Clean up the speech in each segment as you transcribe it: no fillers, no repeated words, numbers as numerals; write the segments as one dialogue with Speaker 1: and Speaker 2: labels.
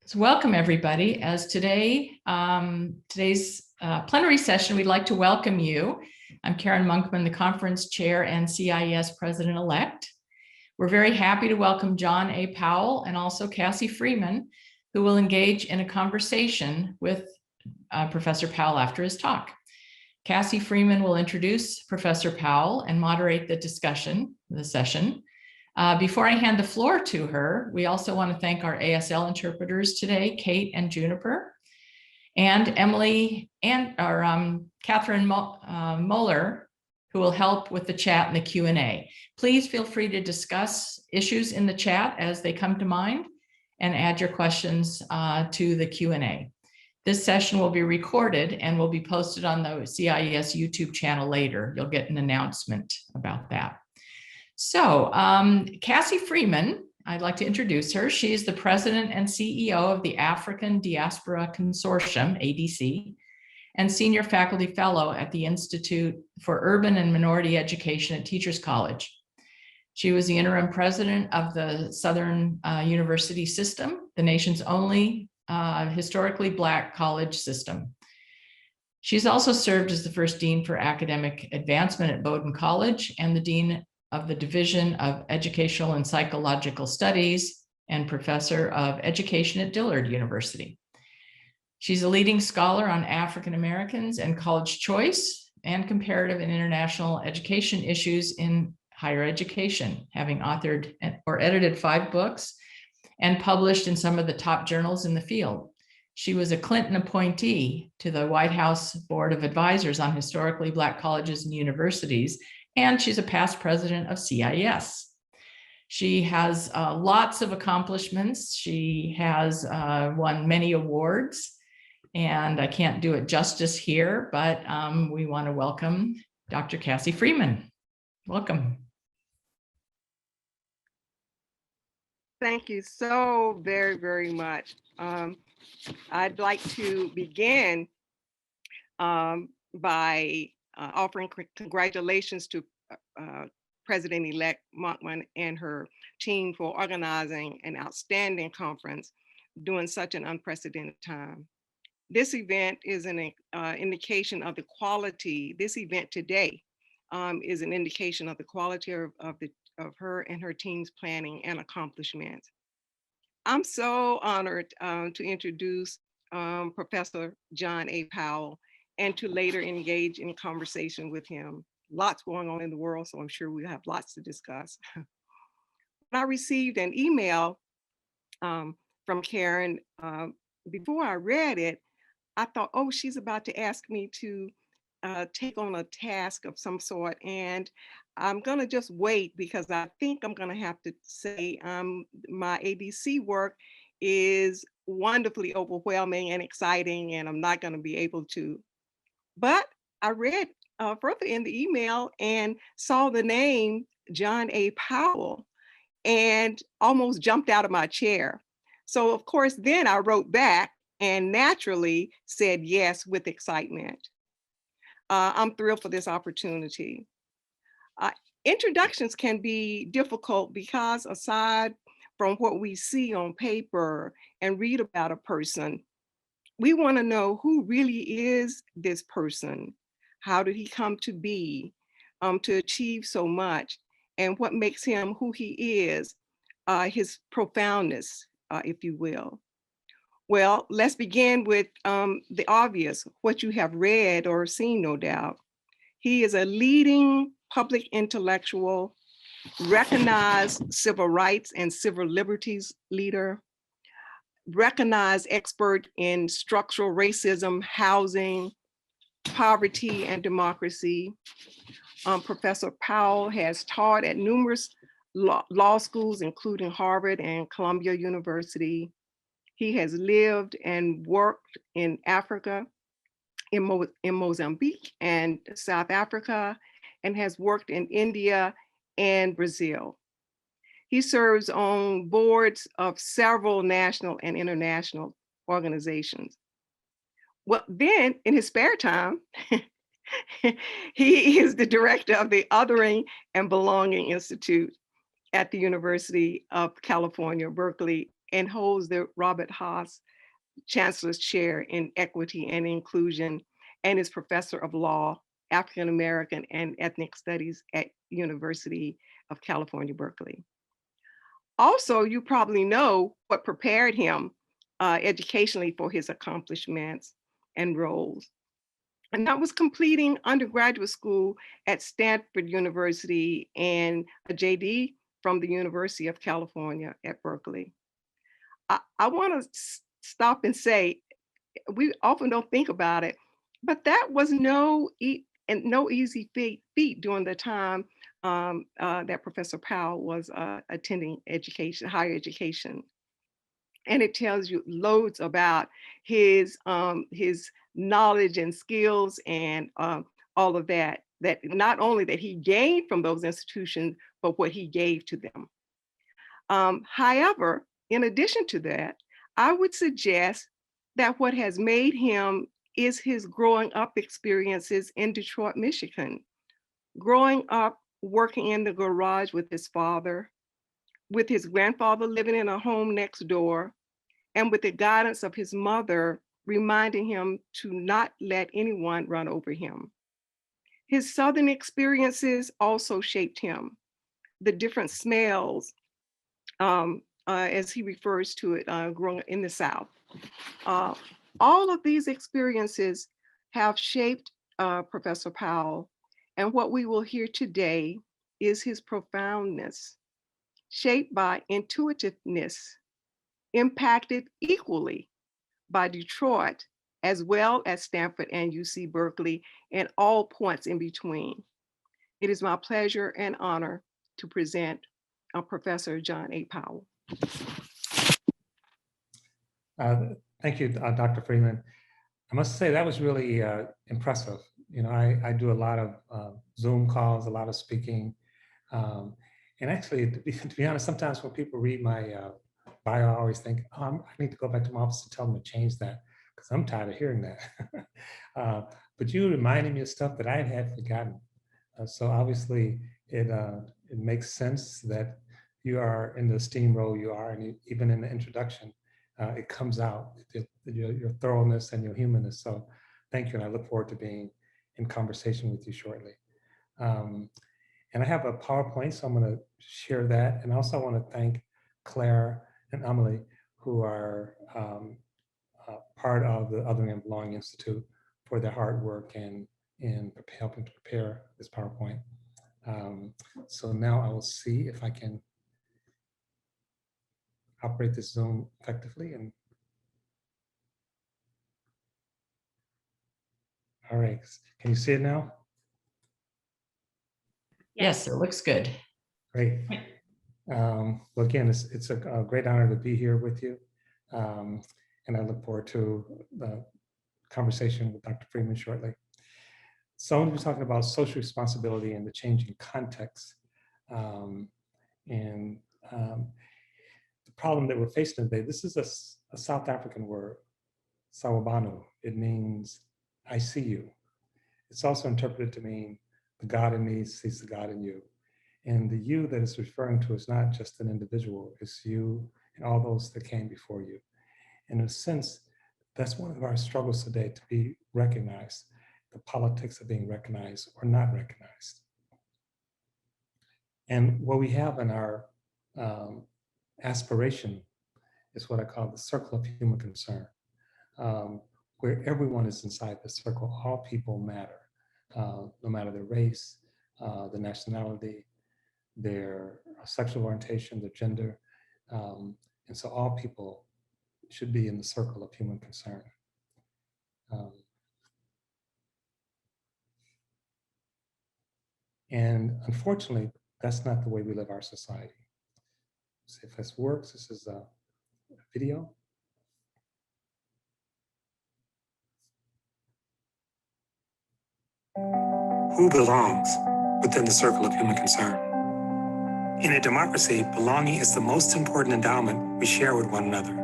Speaker 1: So welcome everybody. As today's plenary session, we'd like to welcome you. I'm Karen Monkman, the conference chair and CIES president-elect. We're very happy to welcome John A. Powell and also Cassie Freeman, who will engage in a conversation with Professor Powell after his talk. Cassie Freeman will introduce Professor Powell and moderate the session. Before I hand the floor to her, we also want to thank our ASL interpreters today, Kate and Juniper, and Emily and Catherine Moeller, who will help with the chat and the Q&A. Please feel free to discuss issues in the chat as they come to mind and add your questions to the Q&A. This session will be recorded and will be posted on the CIES YouTube channel later. You'll get an announcement about that. So Cassie Freeman, I'd like to introduce her. She is the president and CEO of the African Diaspora Consortium, ADC, and senior faculty fellow at the Institute for Urban and Minority Education at Teachers College. She was the interim president of the Southern University System, the nation's only historically Black college system. She's also served as the first dean for academic advancement at Bowdoin College and the dean of the Division of Educational and Psychological Studies and professor of education at Dillard University. She's a leading scholar on African Americans and college choice and comparative and international education issues in higher education, having authored or edited 5 books and published in some of the top journals in the field. She was a Clinton appointee to the White House Board of Advisors on Historically Black Colleges and Universities, and she's a past president of CIES. She has lots of accomplishments. She has won many awards, and I can't do it justice here, but we want to welcome Dr. Cassie Freeman. Welcome.
Speaker 2: Thank you so very, very much. I'd like to begin by offering congratulations to President-elect Monkman and her team for organizing an outstanding conference during such an unprecedented time. This event is an indication of the quality. This event today is an indication of the quality of her and her team's planning and accomplishments. I'm so honored to introduce Professor John A. Powell and to later engage in conversation with him. Lots going on in the world, so I'm sure we'll have lots to discuss. I received an email from Karen. Before I read it, I thought, oh, she's about to ask me to take on a task of some sort, and I'm gonna just wait because I think I'm gonna have to say my ADC work is wonderfully overwhelming and exciting, and I'm not gonna be able to. But I read further in the email and saw the name John A. Powell and almost jumped out of my chair. So of course, then I wrote back and naturally said yes with excitement. I'm thrilled for this opportunity. Introductions can be difficult because aside from what we see on paper and read about a person, we want to know who really is this person. How did he come to be, to achieve so much, and what makes him who he is, his profoundness, if you will. Well, let's begin with the obvious, what you have read or seen, no doubt. He is a leading public intellectual, recognized civil rights and civil liberties leader, recognized expert in structural racism, housing, poverty, and democracy. Professor Powell has taught at numerous law schools, including Harvard and Columbia University. He has lived and worked in Africa, in Mozambique and South Africa, and has worked in India and Brazil. He serves on boards of several national and international organizations. Well, then in his spare time, he is the director of the Othering and Belonging Institute at the University of California, Berkeley, and holds the Robert Haas Chancellor's Chair in Equity and Inclusion, and is Professor of Law, African American and Ethnic Studies at University of California, Berkeley. Also, you probably know what prepared him educationally for his accomplishments and roles. And that was completing undergraduate school at Stanford University and a JD from the University of California at Berkeley. I want to stop and say, we often don't think about it, but that was no easy feat during the time that Professor Powell was attending higher education. And it tells you loads about his knowledge and skills and all of that not only that he gained from those institutions, but what he gave to them. However, in addition to that, I would suggest that what has made him is his growing up experiences in Detroit, Michigan. Growing up, working in the garage with his father, with his grandfather living in a home next door, and with the guidance of his mother, reminding him to not let anyone run over him. His Southern experiences also shaped him. The different smells, as he refers to it, growing up in the South. All of these experiences have shaped Professor Powell, and what we will hear today is his profoundness, shaped by intuitiveness, impacted equally by Detroit, as well as Stanford and UC Berkeley, and all points in between. It is my pleasure and honor to present Professor John A. Powell.
Speaker 3: Thank you, Dr. Freeman. I must say that was really impressive. You know, I do a lot of Zoom calls, a lot of speaking. And actually, to be honest, sometimes when people read my bio, I always think, oh, I need to go back to my office and tell them to change that because I'm tired of hearing that. But you reminded me of stuff that I had forgotten. So obviously, it makes sense that you are in the esteemed role you are, and even in the introduction, it comes out, your thoroughness and your humanness. So thank you, and I look forward to being in conversation with you shortly. And I have a PowerPoint, so I'm going to share that. And also I want to thank Claire and Emily, who are part of the Othering and Belonging Institute, for their hard work and in helping to prepare this PowerPoint. So now I will see if I can operate this Zoom effectively. And all right, can you see it now?
Speaker 1: Yes, it looks good.
Speaker 3: Great. Well, again, it's a great honor to be here with you. And I look forward to the conversation with Dr. Freeman shortly. So I'm going to be talking about social responsibility and the changing context. The problem that we're facing today, this is a South African word, sawubona. It means I see you. It's also interpreted to mean the God in me sees the God in you. And the you that it's referring to is not just an individual, it's you and all those that came before you. And in a sense, that's one of our struggles today, to be recognized, the politics of being recognized or not recognized. And what we have in our aspiration is what I call the circle of human concern, where everyone is inside the circle. All people matter, no matter their race, their nationality, their sexual orientation, their gender. And so all people should be in the circle of human concern. And unfortunately, that's not the way we live our society. So if this works, this is a video. Who belongs within the circle of human concern? In a democracy, belonging is the most important endowment we share with one another.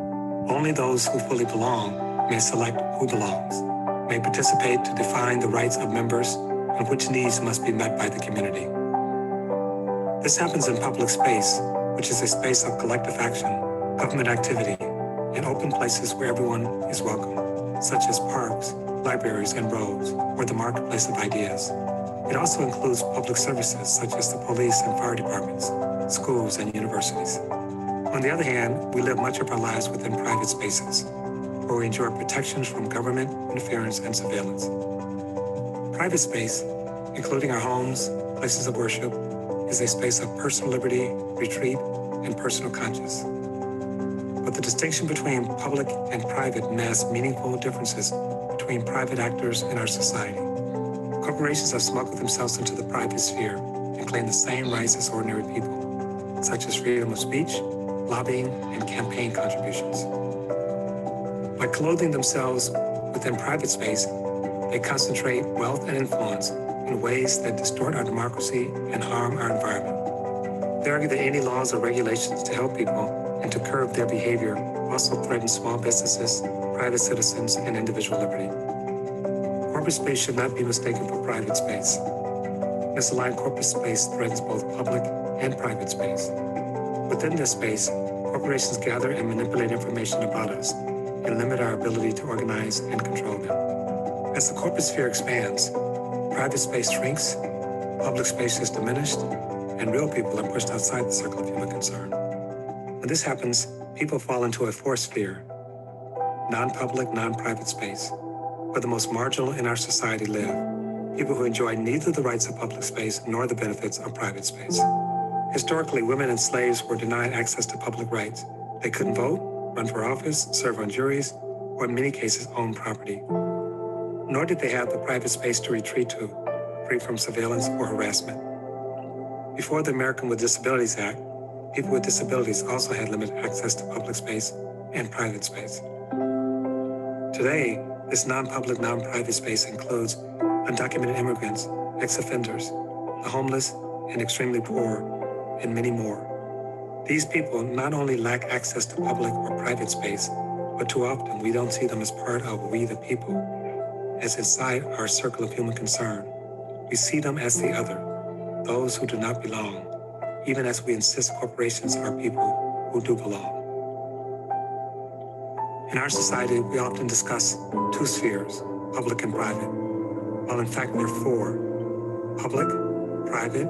Speaker 3: Only those who fully belong may select who belongs, may participate to define the rights of members and which needs must be met by the community. This happens in public space, which is a space of collective action, government activity, and open places where everyone is welcome, such as parks, libraries, and roads, or the marketplace of ideas. It also includes public services such as the police and fire departments, schools, and universities. On the other hand, we live much of our lives within private spaces, where we enjoy protections from government interference and surveillance. Private space, including our homes, places of worship, is a space of personal liberty, retreat, and personal conscience. But the distinction between public and private masks meaningful differences between private actors in our society. Corporations have smuggled themselves into the private sphere and claim the same rights as ordinary people, such as freedom of speech, lobbying, and campaign contributions. By clothing themselves within private space, they concentrate wealth and influence in ways that distort our democracy and harm our environment. They argue that any laws or regulations to help people and to curb their behavior also threaten small businesses, private citizens, and individual liberty. Corporate space should not be mistaken for private space. Misaligned corporate space threatens both public and private space. Within this space, corporations gather and manipulate information about us and limit our ability to organize and control them. As the corporate sphere expands, private space shrinks, public space is diminished, and real people are pushed outside the circle of human concern. When this happens, people fall into a fourth sphere, non-public, non-private space, where the most marginal in our society live, people who enjoy neither the rights of public space nor the benefits of private space. Historically, women and slaves were denied access to public rights. They couldn't vote, run for office, serve on juries, or in many cases own property. Nor did they have the private space to retreat to, free from surveillance or harassment. Before the American with Disabilities Act, people with disabilities also had limited access to public space and private space. Today, this non-public, non-private space includes undocumented immigrants, ex-offenders, the homeless, and extremely poor, and many more. These people not only lack access to public or private space, but too often we don't see them as part of we the people, as inside our circle of human concern. We see them as the other, those who do not belong, even as we insist corporations are people who do belong. In our society, we often discuss two spheres, public and private, while in fact there are four: public, private,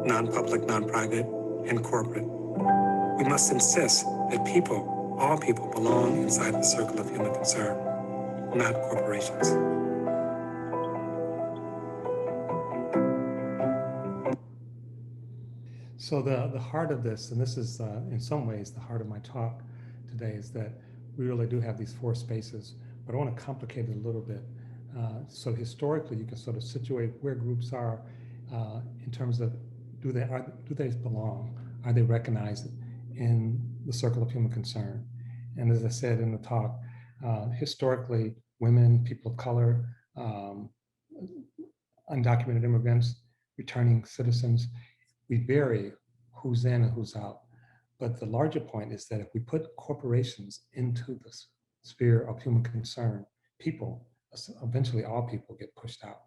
Speaker 3: non-public, non-private, and corporate. We must insist that people, all people, belong inside the circle of human concern, not corporations. So the heart of this, and this is in some ways the heart of my talk today, is that we really do have these four spaces, but I want to complicate it a little bit. So historically, you can sort of situate where groups are in terms of do they belong? Are they recognized in the circle of human concern? And as I said in the talk, historically, women, people of color, undocumented immigrants, returning citizens, we vary who's in and who's out. But the larger point is that if we put corporations into the sphere of human concern, people, eventually all people get pushed out.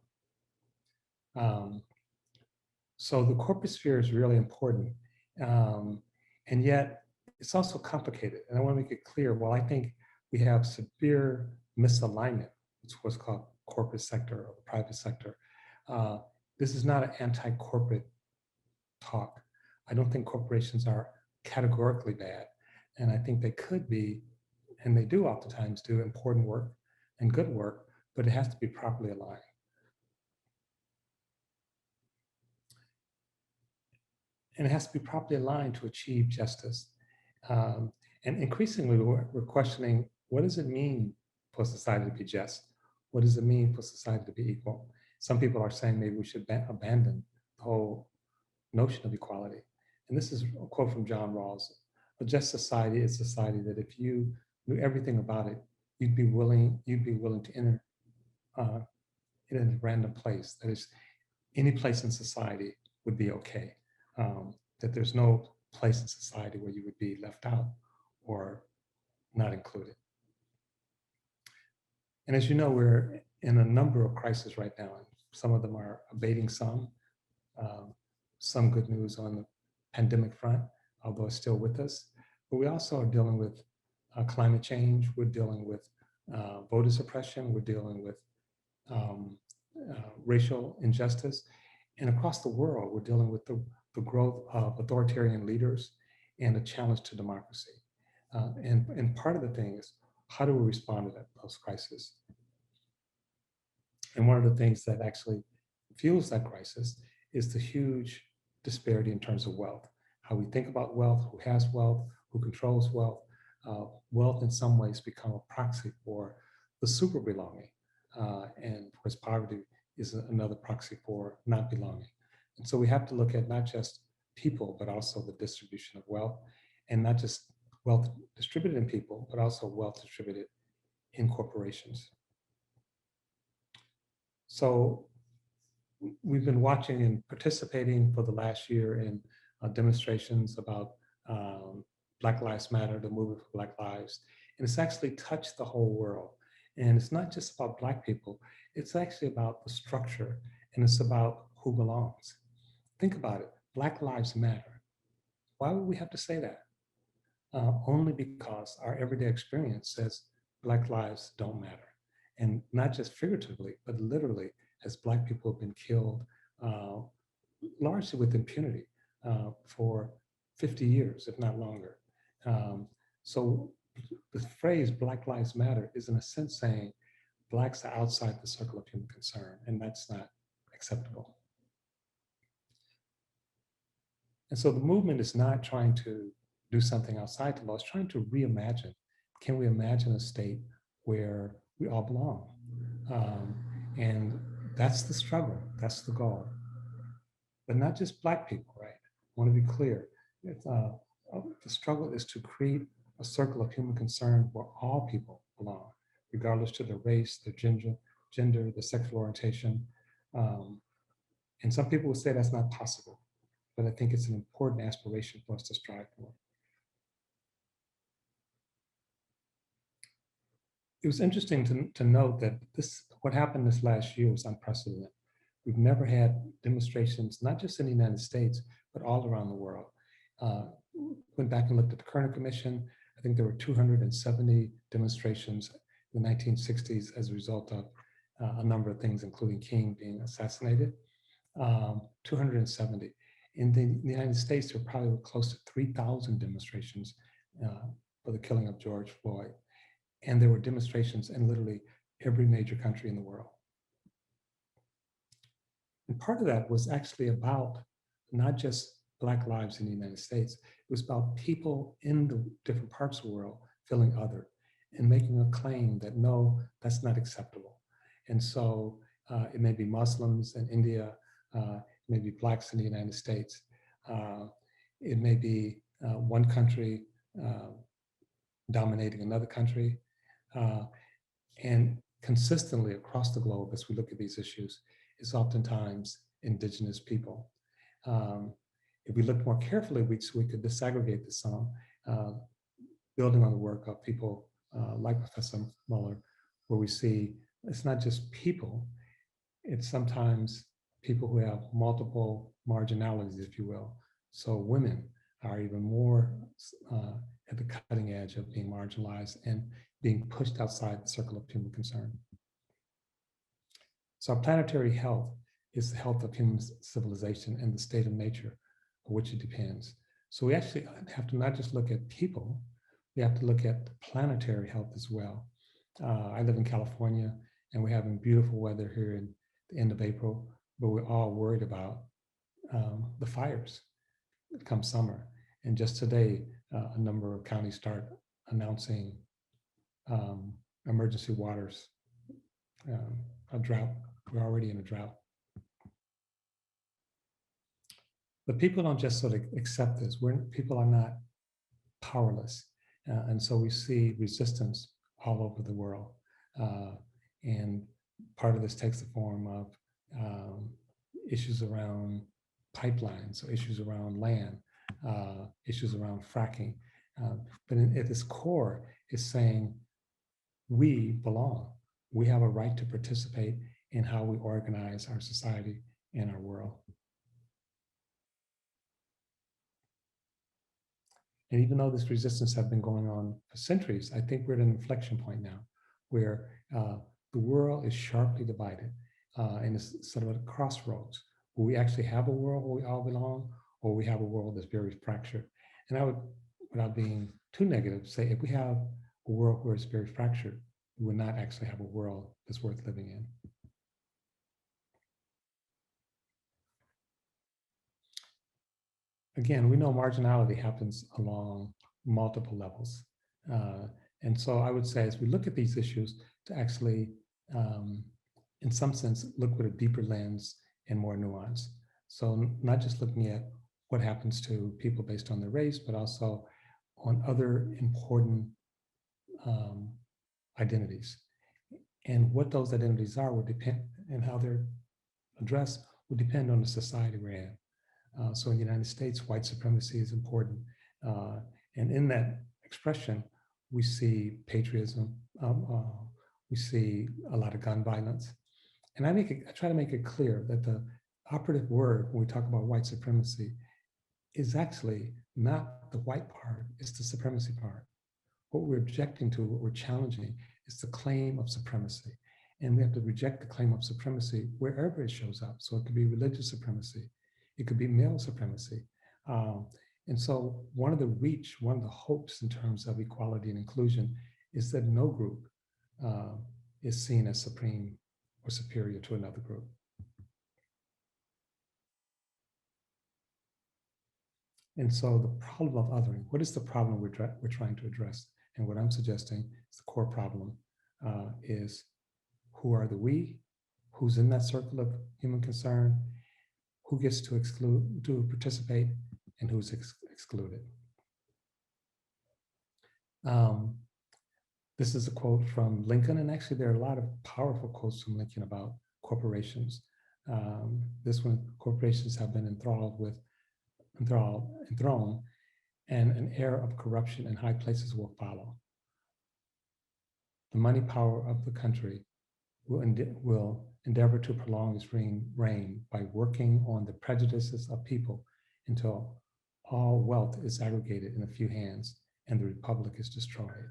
Speaker 3: So the corporate sphere is really important. And yet it's also complicated. And I want to make it clear, while I think we have severe misalignment, which was called corporate sector or the private sector, this is not an anti-corporate talk. I don't think corporations are categorically bad. And I think they could be, and they do oftentimes do important work and good work, but it has to be properly aligned. And it has to be properly aligned to achieve justice. And increasingly, we're questioning, what does it mean for society to be just? What does it mean for society to be equal? Some people are saying maybe we should abandon the whole notion of equality. And this is a quote from John Rawls: a just society is a society that if you knew everything about it, you'd be willing to enter in a random place. That is, any place in society would be okay. That there's no place in society where you would be left out or not included. And as you know, we're in a number of crises right now. And some of them are abating some good news on the pandemic front, although it's still with us. but we also are dealing with climate change. We're dealing with voter suppression. We're dealing with racial injustice. And across the world, we're dealing with the growth of authoritarian leaders and a challenge to democracy. And part of the thing is, how do we respond to those crises? And one of the things that actually fuels that crisis is the huge disparity in terms of wealth. How we think about wealth, who has wealth, who controls wealth. Wealth in some ways become a proxy for the super belonging. And of course, poverty is another proxy for not belonging. And so we have to look at not just people, but also the distribution of wealth, and not just wealth distributed in people, but also wealth distributed in corporations. So we've been watching and participating for the last year in demonstrations about Black Lives Matter, the movement for Black Lives. And it's actually touched the whole world. And it's not just about Black people, it's actually about the structure, and it's about who belongs. Think about it, Black Lives Matter. Why would we have to say that? Only because our everyday experience says Black lives don't matter. And not just figuratively, but literally, as Black people have been killed, largely with impunity for 50 years, if not longer. So the phrase Black Lives Matter is in a sense saying Blacks are outside the circle of human concern, and that's not acceptable. And so the movement is not trying to do something outside the law, it's trying to reimagine. Can we imagine a state where we all belong? And that's the struggle, that's the goal. But not just Black people, right? I want to be clear. The struggle is to create a circle of human concern where all people belong, regardless to their race, their gender, their sexual orientation. And some people would say that's not possible, but I think it's an important aspiration for us to strive for. It was interesting to note that what happened this last year was unprecedented. We've never had demonstrations, not just in the United States, but all around the world. Went back and looked at the Kerner Commission. I think there were 270 demonstrations in the 1960s as a result of a number of things, including King being assassinated. 270. In the United States, there were probably close to 3,000 demonstrations for the killing of George Floyd. And there were demonstrations in literally every major country in the world. And part of that was actually about not just Black lives in the United States, it was about people in the different parts of the world feeling other and making a claim that no, that's not acceptable. And so it may be Muslims in India, it may be Blacks in the United States, it may be one country dominating another country. And consistently across the globe, as we look at these issues, is oftentimes indigenous people. If we look more carefully, we could disaggregate this some, building on the work of people like Professor Muller, where we see it's not just people, it's sometimes people who have multiple marginalities, if you will. So women are even more at the cutting edge of being marginalized and being pushed outside the circle of human concern. So our planetary health is the health of human civilization and the state of nature of which it depends. So we actually have to not just look at people, we have to look at planetary health as well. I live in California and we're having beautiful weather here in the end of April, but we're all worried about the fires come summer. And just today, a number of counties start announcing emergency waters, a drought. We're already in a drought. But people don't just sort of accept this. People are not powerless. And so we see resistance all over the world. And part of this takes the form of issues around pipelines, or issues around land, issues around fracking. But at its core is saying, we belong. We have a right to participate in how we organize our society and our world. And even though this resistance has been going on for centuries, I think we're at an inflection point now where the world is sharply divided and it's sort of at a crossroads where we actually have a world where we all belong, or we have a world that's very fractured. And I would, without being too negative, say if we have a world where it's very fractured, we would not actually have a world that's worth living in. Again, we know marginality happens along multiple levels. And so I would say, as we look at these issues, to actually, in some sense, look with a deeper lens and more nuance. So not just looking at what happens to people based on their race, but also on other important identities. And what those identities are would depend, and how they're addressed would depend on the society we're in. So in the United States, white supremacy is important. And in that expression, we see patriotism, we see a lot of gun violence. And I try to make it clear that the operative word when we talk about white supremacy is actually not the white part, it's the supremacy part. What we're objecting to, what we're challenging, is the claim of supremacy. And we have to reject the claim of supremacy wherever it shows up. So it could be religious supremacy, it could be male supremacy. And so one of the hopes in terms of equality and inclusion is that no group is seen as supreme or superior to another group. And so the problem of othering, what is the problem we're trying to address? And what I'm suggesting is the core problem is, who are the we, who's in that circle of human concern, who gets to exclude, to participate, and who's excluded. This is a quote from Lincoln, and actually there are a lot of powerful quotes from Lincoln about corporations. This one, corporations have been enthroned, and an era of corruption in high places will follow. The money power of the country will endeavor to prolong its reign by working on the prejudices of people until all wealth is aggregated in a few hands and the republic is destroyed.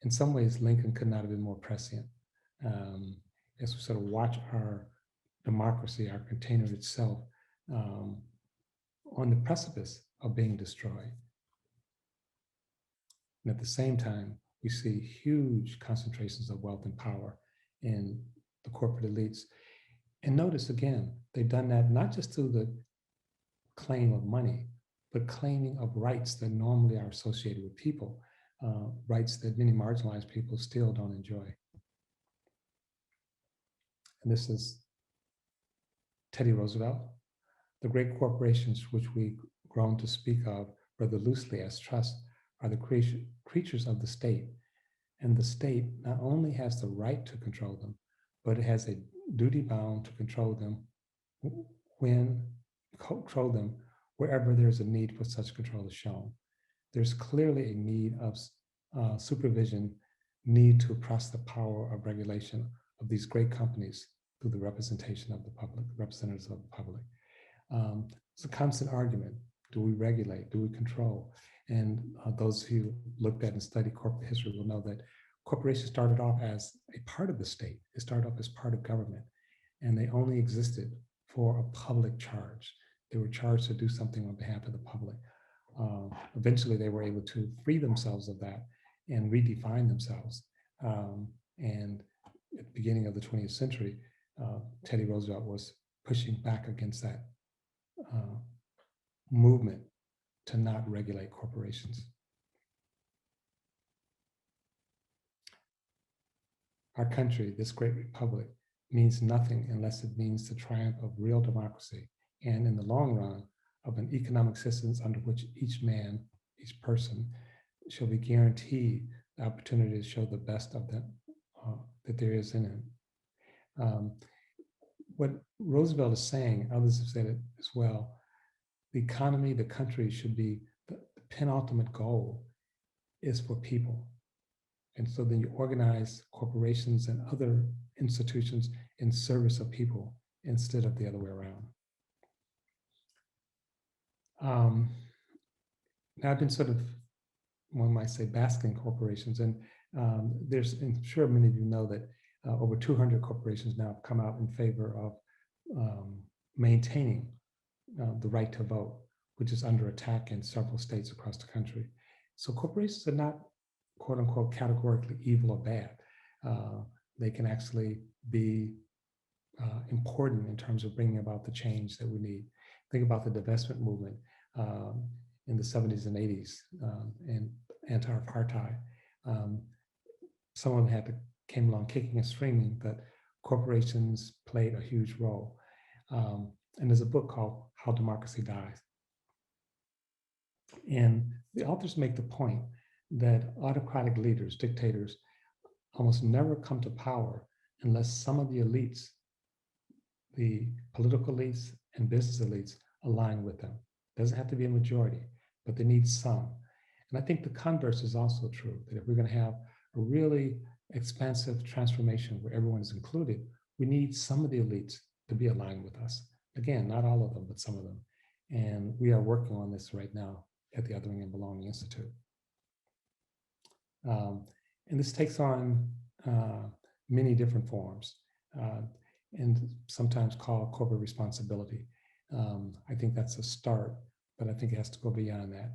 Speaker 3: In some ways, Lincoln could not have been more prescient. As we sort of watch our democracy, our container itself, on the precipice of being destroyed. And at the same time, we see huge concentrations of wealth and power in the corporate elites. And notice again, they've done that not just through the claim of money, but claiming of rights that normally are associated with people, rights that many marginalized people still don't enjoy. And this is Teddy Roosevelt. The great corporations which we've grown to speak of rather loosely as trust are the creatures of the state. And the state not only has the right to control them, but it has a duty bound to control them wherever there's a need for such control is shown. There's clearly a need of supervision, need to press the power of regulation of these great companies through the representation of the public, representatives of the public. It's a constant argument. Do we regulate? Do we control? And those who looked at and studied corporate history will know that corporations started off as a part of the state. They started off as part of government, and they only existed for a public charge. They were charged to do something on behalf of the public. Eventually, they were able to free themselves of that and redefine themselves. And at the beginning of the 20th century, Teddy Roosevelt was pushing back against that movement to not regulate corporations. Our country, this great republic, means nothing unless it means the triumph of real democracy, and in the long run, of an economic system under which each man, each person, shall be guaranteed the opportunity to show the best of them that there is in him. What Roosevelt is saying, others have said it as well, the economy, the country should be, the penultimate goal is for people. And so then you organize corporations and other institutions in service of people instead of the other way around. Now I've been sort of, one might say, basking corporations, and I'm sure many of you know that over 200 corporations now have come out in favor of maintaining the right to vote, which is under attack in several states across the country. So corporations are not, quote unquote, categorically evil or bad. They can actually be important in terms of bringing about the change that we need. Think about the divestment movement in the 70s and 80s and anti-apartheid. Some of them came along kicking and screaming, but corporations played a huge role. And there's a book called How Democracy Dies. And the authors make the point that autocratic leaders, dictators, almost never come to power unless some of the elites, the political elites and business elites, align with them. It doesn't have to be a majority, but they need some. And I think the converse is also true, that if we're going to have a really expansive transformation where everyone is included, we need some of the elites to be aligned with us. Again, not all of them, but some of them. And we are working on this right now at the Othering and Belonging Institute. And this takes on many different forms and sometimes called corporate responsibility. I think that's a start, but I think it has to go beyond that.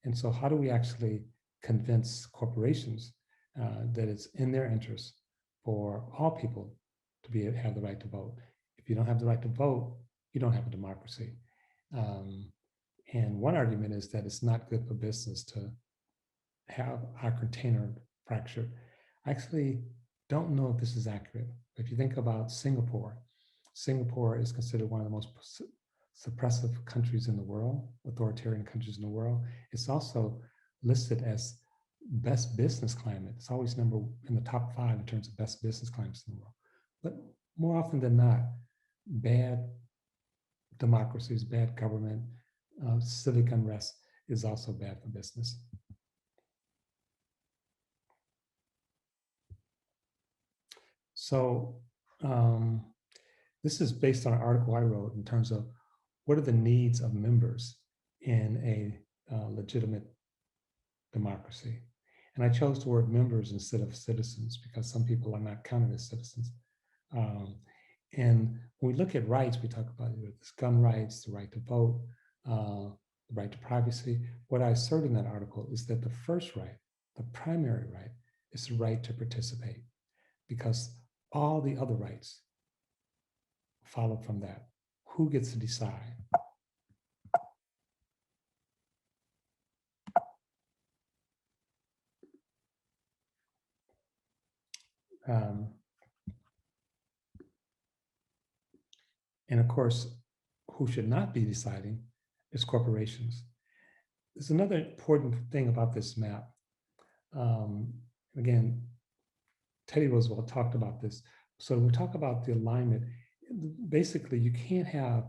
Speaker 3: And so how do we actually convince corporations that it's in their interest for all people to have the right to vote? If you don't have the right to vote, you don't have a democracy. And one argument is that it's not good for business to have our container fractured. I actually don't know if this is accurate. If you think about Singapore, Singapore is considered one of the most suppressive countries in the world, authoritarian countries in the world. It's also listed as best business climate. It's always in the top 5 in terms of best business climates in the world. But more often than not, bad democracies, bad government, civic unrest is also bad for business. So this is based on an article I wrote in terms of what are the needs of members in a legitimate democracy. And I chose the word members instead of citizens because some people are not counted as citizens. And when we look at rights, we talk about this gun rights, the right to vote, the right to privacy. What I assert in that article is that the first right, the primary right, is the right to participate, because all the other rights follow from that. Who gets to decide? And of course, who should not be deciding is corporations. There's another important thing about this map. Again, Teddy Roosevelt talked about this. So we talk about the alignment. Basically, you can't have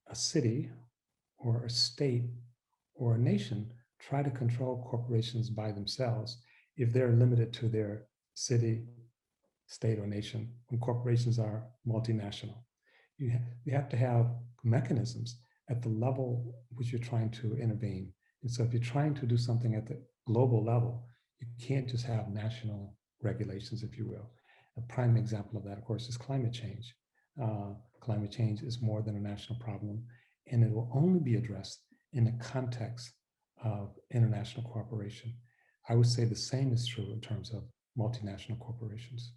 Speaker 3: a city or a state or a nation try to control corporations by themselves if they're limited to their city, state, or nation, when corporations are multinational. You have to have mechanisms at the level which you're trying to intervene. And so if you're trying to do something at the global level, you can't just have national regulations, if you will. A prime example of that, of course, is climate change. Climate change is more than a national problem, and it will only be addressed in the context of international cooperation. I would say the same is true in terms of multinational corporations.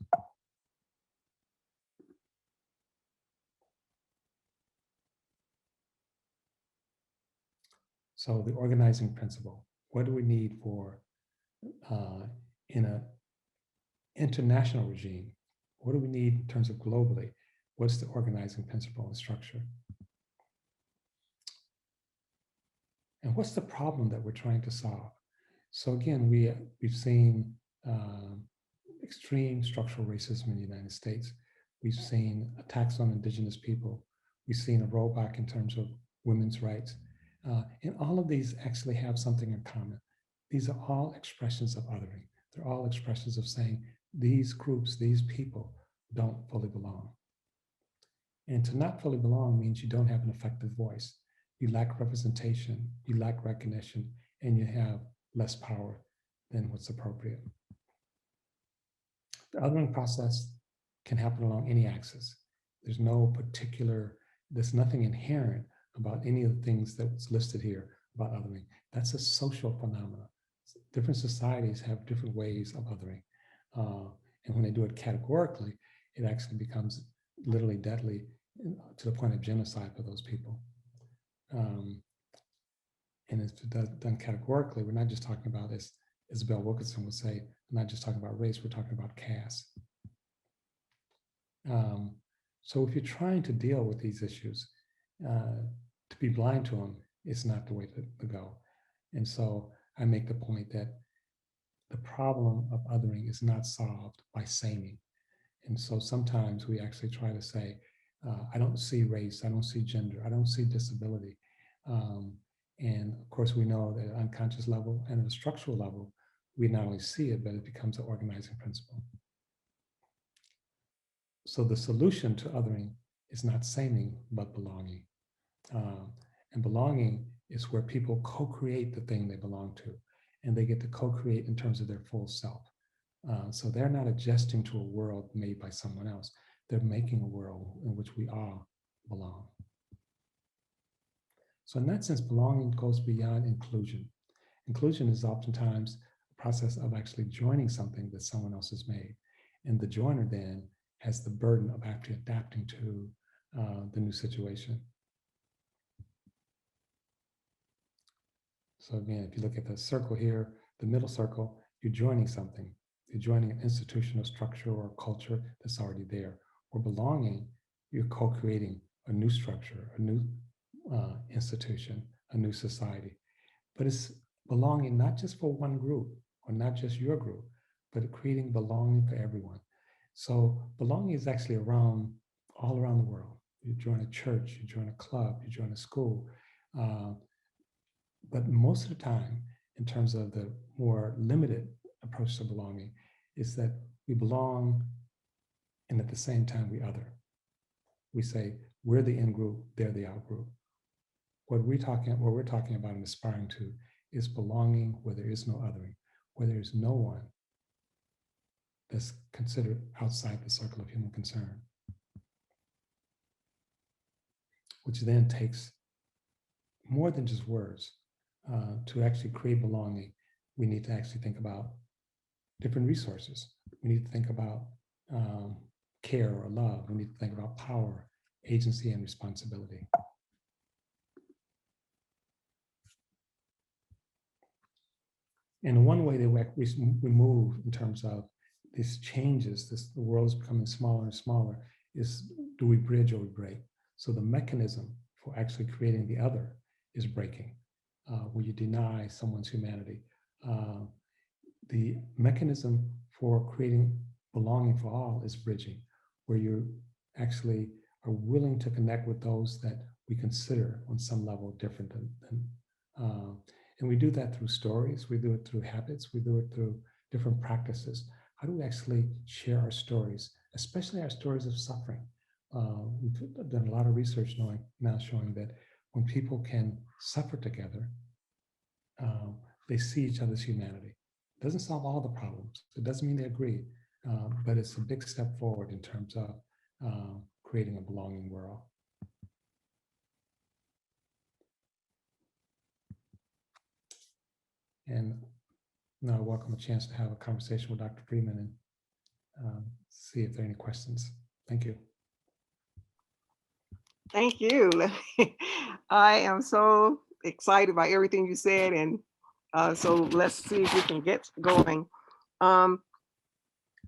Speaker 3: So the organizing principle, what do we need for in an international regime? What do we need in terms of globally? What's the organizing principle and structure? And what's the problem that we're trying to solve? So again, we've seen extreme structural racism in the United States. We've seen attacks on indigenous people. We've seen a rollback in terms of women's rights. And all of these actually have something in common. These are all expressions of othering. They're all expressions of saying these groups, these people don't fully belong. And to not fully belong means you don't have an effective voice. You lack representation, you lack recognition, and you have less power than what's appropriate. The othering process can happen along any axis. There's nothing inherent about any of the things that was listed here about othering. That's a social phenomenon. Different societies have different ways of othering. And when they do it categorically, it actually becomes literally deadly to the point of genocide for those people. And if it's done categorically, we're not just talking about, as Isabel Wilkinson would say, we're not just talking about race, we're talking about caste. So if you're trying to deal with these issues, to be blind to them is not the way to go. And so I make the point that the problem of othering is not solved by saming. And so sometimes we actually try to say, I don't see race, I don't see gender, I don't see disability. And of course, we know that at an unconscious level and at a structural level, we not only see it, but it becomes an organizing principle. So the solution to othering is not saming, but belonging. And belonging is where people co-create the thing they belong to, and they get to co-create in terms of their full self. So they're not adjusting to a world made by someone else. They're making a world in which we all belong. So in that sense, belonging goes beyond inclusion. Inclusion is oftentimes a process of actually joining something that someone else has made. And the joiner then has the burden of actually adapting to the new situation. So again, if you look at the circle here, the middle circle, you're joining something. You're joining an institutional structure or culture that's already there. Or belonging, you're co-creating a new structure, a new institution, a new society. But it's belonging not just for one group or not just your group, but creating belonging for everyone. So belonging is actually all around the world. You join a church, you join a club, you join a school. But most of the time, in terms of the more limited approach to belonging, is that we belong and at the same time we other. We say, we're the in group, they're the out group. What we're talking about and aspiring to is belonging where there is no othering, where there is no one that's considered outside the circle of human concern. Which then takes more than just words. To actually create belonging, we need to actually think about different resources. We need to think about care or love. We need to think about power, agency, and responsibility. And one way that we move in terms of these changes, the world is becoming smaller and smaller, is do we bridge or we break? So the mechanism for actually creating the other is breaking. Where you deny someone's humanity. The mechanism for creating belonging for all is bridging, where you actually are willing to connect with those that we consider on some level different and we do that through stories, we do it through habits, we do it through different practices. How do we actually share our stories, especially our stories of suffering? We've done a lot of research now showing that when people can suffer together, they see each other's humanity. It doesn't solve all the problems. It doesn't mean they agree, but it's a big step forward in terms of creating a belonging world. And now I welcome a chance to have a conversation with Dr. Freeman and see if there are any questions. Thank you.
Speaker 2: Thank you. I am so excited by everything you said, and so let's see if we can get going.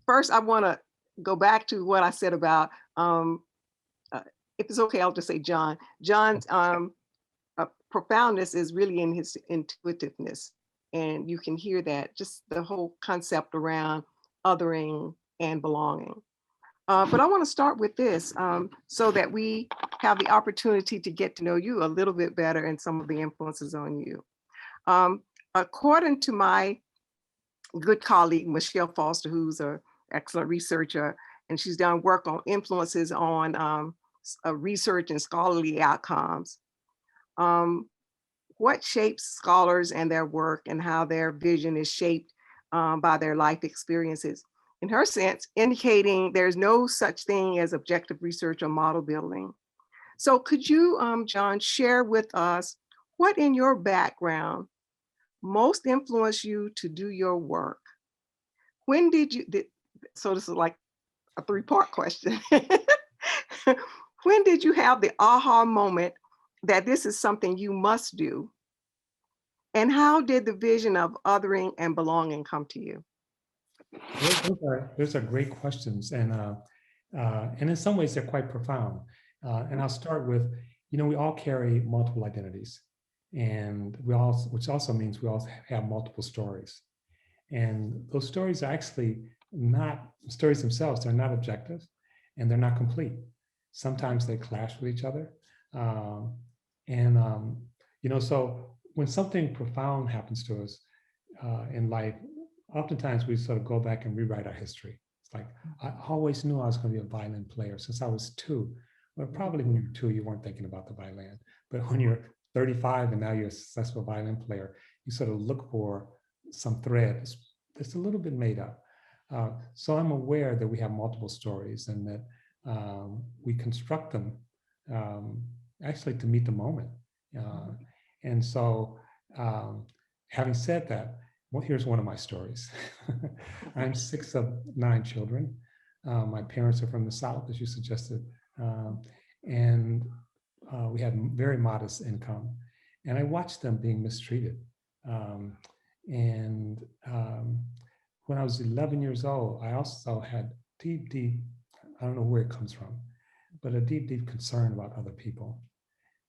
Speaker 2: First, I want to go back to what I said about, if it's okay, I'll just say John. John's profoundness is really in his intuitiveness, and you can hear that, just the whole concept around othering and belonging. But I want to start with this so that we have the opportunity to get to know you a little bit better and some of the influences on you. According to my good colleague, Michelle Foster, who's an excellent researcher, and she's done work on influences on research and scholarly outcomes. what shapes scholars and their work and how their vision is shaped by their life experiences. In her sense, indicating there's no such thing as objective research or model building. So could you, John, share with us what in your background most influenced you to do your work? When so this is like a three-part question. When did you have the aha moment that this is something you must do? And how did the vision of othering and belonging come to you?
Speaker 3: Those are great questions, and in some ways they're quite profound. And I'll start with, we all carry multiple identities, and which also means we all have multiple stories. And those stories are actually not stories themselves. They're not objective, and they're not complete. Sometimes they clash with each other, so when something profound happens to us in life, oftentimes we sort of go back and rewrite our history. It's like, I always knew I was going to be a violin player since I was 2. Well, probably when you were 2, you weren't thinking about the violin. But when you're 35 and now you're a successful violin player, you sort of look for some thread that's a little bit made up. So I'm aware that we have multiple stories and that we construct them actually to meet the moment. And so having said that, well, here's one of my stories. I'm 6 of 9 children. My parents are from the South, as you suggested, and we had very modest income. And I watched them being mistreated. When I was 11 years old, I also had deep, I don't know where it comes from, but a deep concern about other people.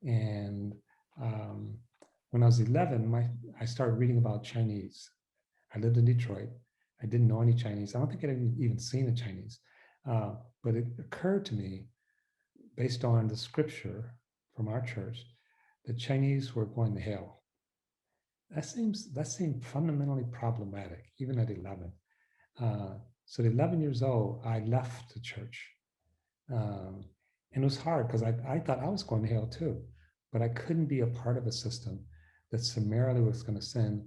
Speaker 3: And when I was 11, I started reading about Chinese. I lived in Detroit. I didn't know any Chinese. I don't think I'd even seen a Chinese. But it occurred to me, based on the scripture from our church, that Chinese were going to hell. That seemed fundamentally problematic, even at 11. So at 11 years old, I left the church. And it was hard because I thought I was going to hell too, but I couldn't be a part of a system that summarily was going to send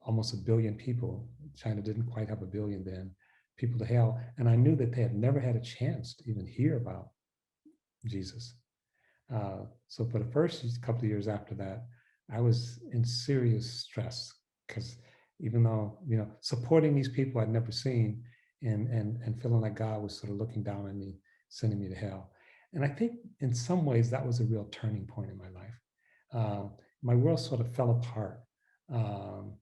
Speaker 3: almost 1 billion people. China didn't quite have 1 billion then, people to hell. And I knew that they had never had a chance to even hear about Jesus. So for the first couple of years after that, I was in serious stress because even though, supporting these people I'd never seen and feeling like God was sort of looking down on me, sending me to hell. And I think in some ways that was a real turning point in my life. My world sort of fell apart. I'm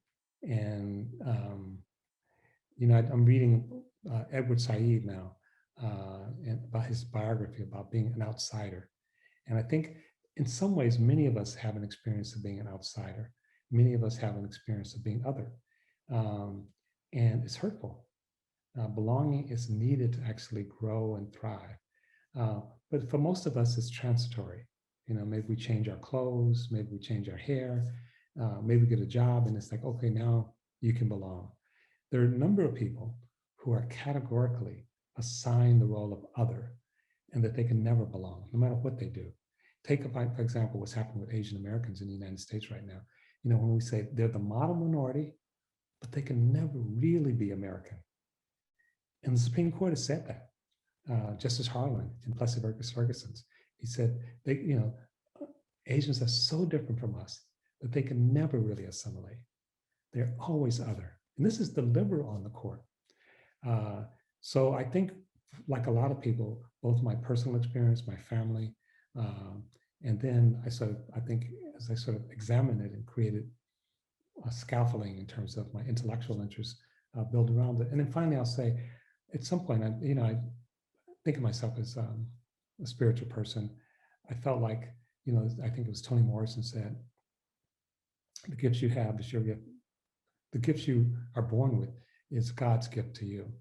Speaker 3: reading Edward Said now and about his biography about being an outsider. And I think in some ways, many of us have an experience of being an outsider. Many of us have an experience of being other. And it's hurtful. Belonging is needed to actually grow and thrive. But for most of us, it's transitory. Maybe we change our clothes, maybe we change our hair, maybe we get a job and it's like, okay, now you can belong. There are a number of people who are categorically assigned the role of other and that they can never belong, no matter what they do. Take, for example, what's happening with Asian Americans in the United States right now. When we say they're the model minority, but they can never really be American. And the Supreme Court has said that. Justice Harlan in Plessy versus Ferguson's, he said, Asians are so different from us that they can never really assimilate. They're always other. And this is the liberal on the court. So I think, like a lot of people, both my personal experience, my family, and then I think as I sort of examined it and created a scaffolding in terms of my intellectual interests built around it. And then finally, I'll say, at some point, I think of myself as a spiritual person. I felt like, I think it was Toni Morrison said, the gifts you have is your gift. The gifts you are born with is God's gift to you.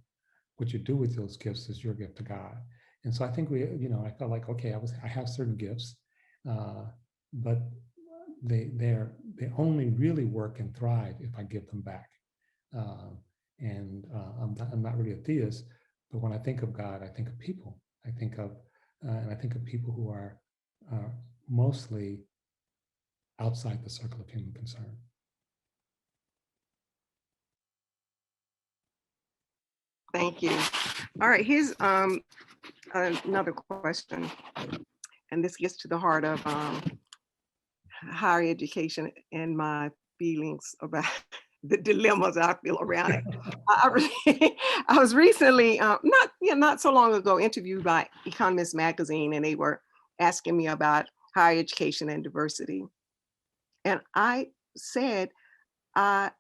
Speaker 3: What you do with those gifts is your gift to God. And so I think I felt like, okay, I have certain gifts, but they only really work and thrive if I give them back. I'm not really a theist, but when I think of God, I think of people. I think of people who are mostly outside the circle of human concern.
Speaker 2: Thank you. All right, here's another question. And this gets to the heart of higher education and my feelings about the dilemmas I feel around it. I was recently, not so long ago, interviewed by Economist magazine, and they were asking me about higher education and diversity. And I said, I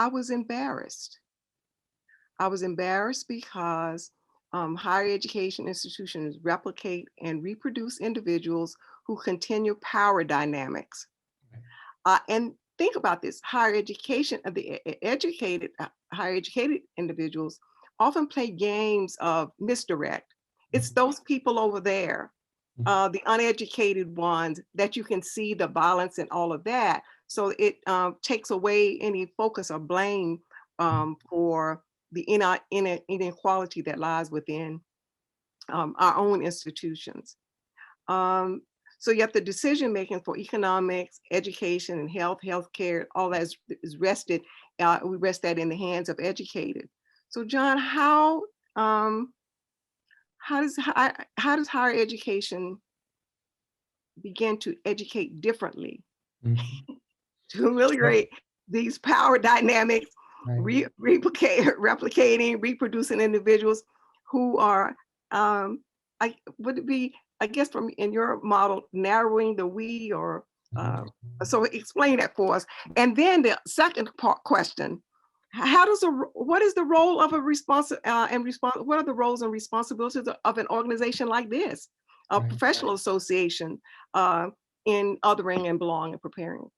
Speaker 2: was embarrassed. I was embarrassed because higher education institutions replicate and reproduce individuals who continue power dynamics. And think about this: higher education, the educated, higher educated individuals often play games of misdirect. It's those people over there, the uneducated ones, that you can see the violence and all of that. So it takes away any focus or blame for the inequality that lies within our own institutions. So yet the decision making for economics, education, and healthcare, all that is rested. We rest that in the hands of educated. So John, how does higher education begin to educate differently to ameliorate these power dynamics, replicating, reproducing individuals who are, would it be, I guess, from in your model, narrowing the we, or so explain that for us. And then the second question: what is the role of a what are the roles and responsibilities of an organization like this, a professional association, in othering and belonging and preparing?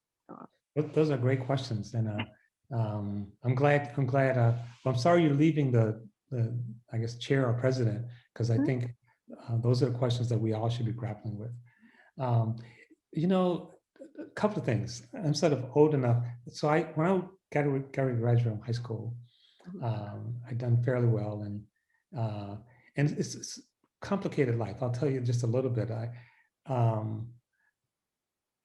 Speaker 3: Those are great questions, and I'm glad. I'm sorry you're leaving the I guess chair or president, because I think those are the questions that we all should be grappling with. A couple of things. I'm sort of old enough, so when I graduated from high school, I'd done fairly well, and it's complicated life. I'll tell you just a little bit.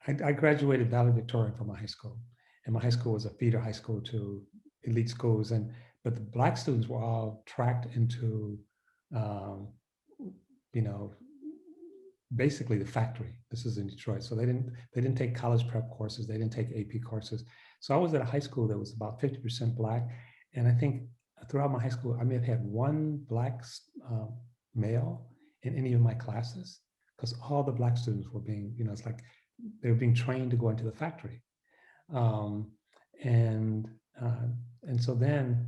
Speaker 3: I graduated valedictorian from my high school, and my high school was a feeder high school to elite schools, but the Black students were all tracked into, basically the factory. This is in Detroit, so they didn't take college prep courses, they didn't take AP courses. So I was at a high school that was about 50% Black, and I think throughout my high school, I may have had one Black male in any of my classes, because all the Black students were being, it's like they were being trained to go into the factory. And so then,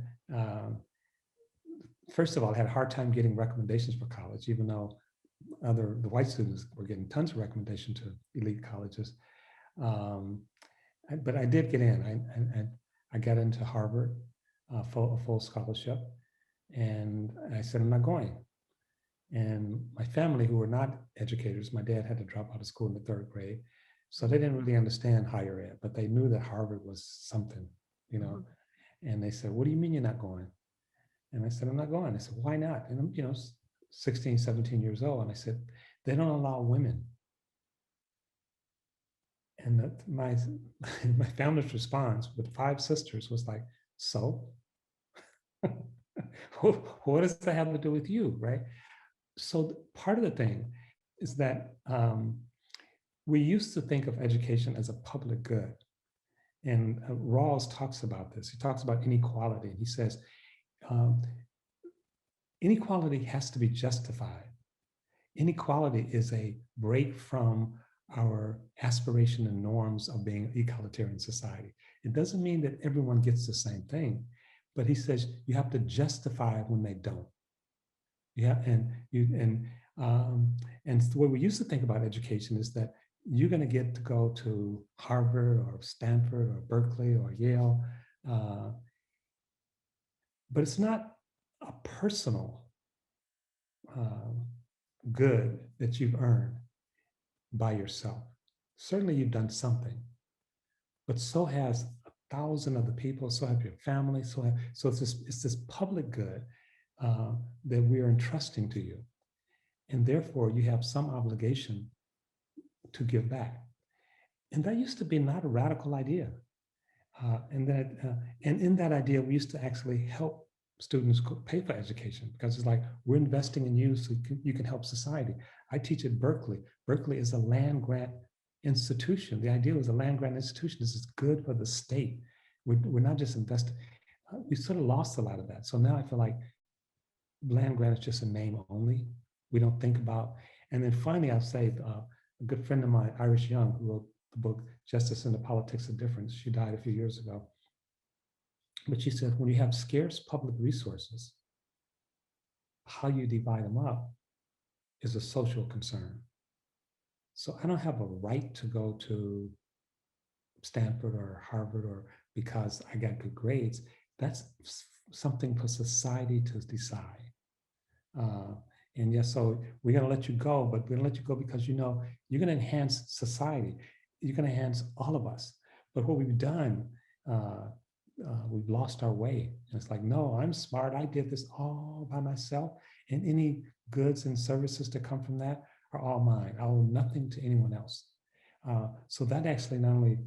Speaker 3: first of all, I had a hard time getting recommendations for college, even though the white students were getting tons of recommendations to elite colleges. But I did get in. I got into Harvard, a full scholarship, and I said, I'm not going. And my family, who were not educators, my dad had to drop out of school in the 3rd grade. So they didn't really understand higher ed, but they knew that Harvard was something, And they said, what do you mean you're not going? And I said, I'm not going. I said, why not? And I'm, 16, 17 years old. And I said, they don't allow women. And my family's response with 5 sisters was like, so? What does that have to do with you, right? So part of the thing is that we used to think of education as a public good. And Rawls talks about this. He talks about inequality. And he says, inequality has to be justified. Inequality is a break from our aspiration and norms of being an egalitarian society. It doesn't mean that everyone gets the same thing, but he says you have to justify it when they don't. Yeah, and the way we used to think about education is that you're going to get to go to Harvard or Stanford or Berkeley or Yale, but it's not a personal good that you've earned by yourself. Certainly you've done something, but so has 1,000 other people, so have your family, so it's this public good that we are entrusting to you. And therefore you have some obligation to give back. And that used to be not a radical idea. And in that idea, we used to actually help students pay for education, because it's like, we're investing in you so you can help society. I teach at Berkeley. Berkeley is a land grant institution. The idea was a land grant institution. This is good for the state. We're not just investing. We sort of lost a lot of that. So now I feel like land grant is just a name only. We don't think about. And then finally, I'll say a good friend of mine, Iris Young, who wrote the book Justice and the Politics of Difference. She died a few years ago. But she said, when you have scarce public resources, how you divide them up is a social concern. So I don't have a right to go to Stanford or Harvard or because I got good grades. That's something for society to decide. And yes, so we're going to let you go, but we're going to let you go because, you know, you're going to enhance society. You're going to enhance all of us. But what we've done, we've lost our way. And it's like, no, I'm smart. I did this all by myself. And any goods and services that come from that are all mine. I owe nothing to anyone else. So that actually not only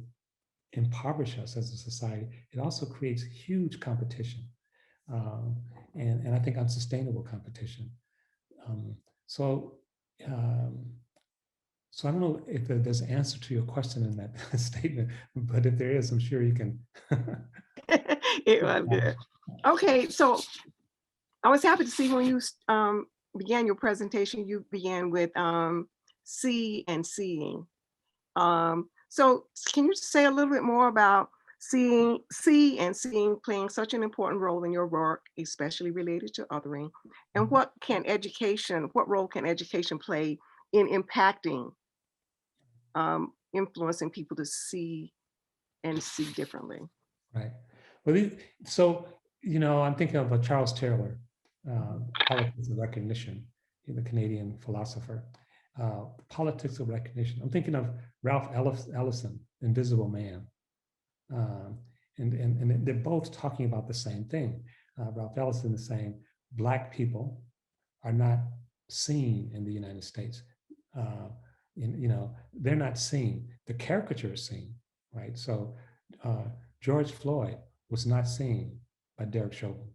Speaker 3: impoverishes us as a society, it also creates huge competition. And I think unsustainable competition. So I don't know if there's an answer to your question in that statement, but if there is, I'm sure you can.
Speaker 2: It was good. Okay, so I was happy to see when you began your presentation, you began with see and seeing. So can you say a little bit more about see and seeing playing such an important role in your work, especially related to othering, and what role can education play in impacting, influencing people to see and see differently?
Speaker 3: Right. Well, so, you know, I'm thinking of Charles Taylor, Politics of Recognition, the Canadian philosopher. Politics of Recognition. I'm thinking of Ralph Ellison, Invisible Man. And they're both talking about the same thing. Ralph Ellison is saying Black people are not seen in the United States. You know, they're not seen. The caricature is seen, right? So George Floyd was not seen by Derek Chauvin.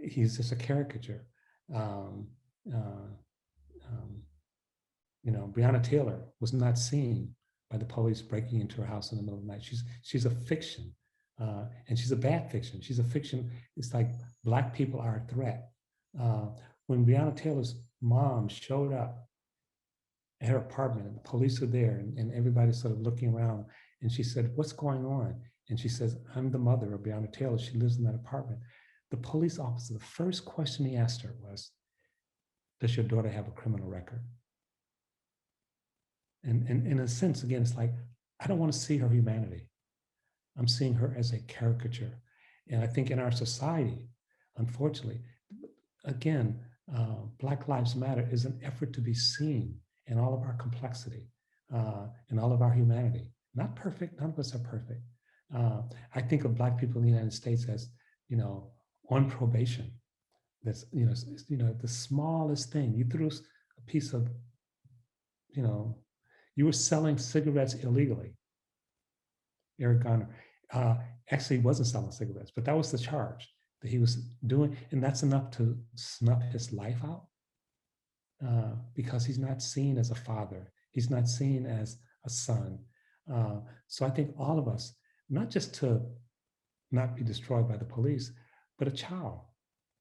Speaker 3: He's just a caricature. You know, Breonna Taylor was not seen by the police breaking into her house in the middle of the night. She's a fiction, and she's a bad fiction. She's a fiction. It's like Black people are a threat. When Breonna Taylor's mom showed up at her apartment, and the police were there, and everybody's sort of looking around, and she said, "What's going on?" And she says, "I'm the mother of Breonna Taylor. She lives in that apartment." The police officer, the first question he asked her was, "Does your daughter have a criminal record?" And in a sense, again, it's like, I don't want to see her humanity. I'm seeing her as a caricature. And I think in our society, unfortunately, again, Black Lives Matter is an effort to be seen in all of our complexity, in all of our humanity. Not perfect, none of us are perfect. I think of Black people in the United States as, you know, on probation. That's, you know, the smallest thing. You threw a piece of, you know, you were selling cigarettes illegally. Eric Garner actually wasn't selling cigarettes, but that was the charge that he was doing. And that's enough to snuff his life out because he's not seen as a father. He's not seen as a son. So I think all of us, not just to not be destroyed by the police, but a child,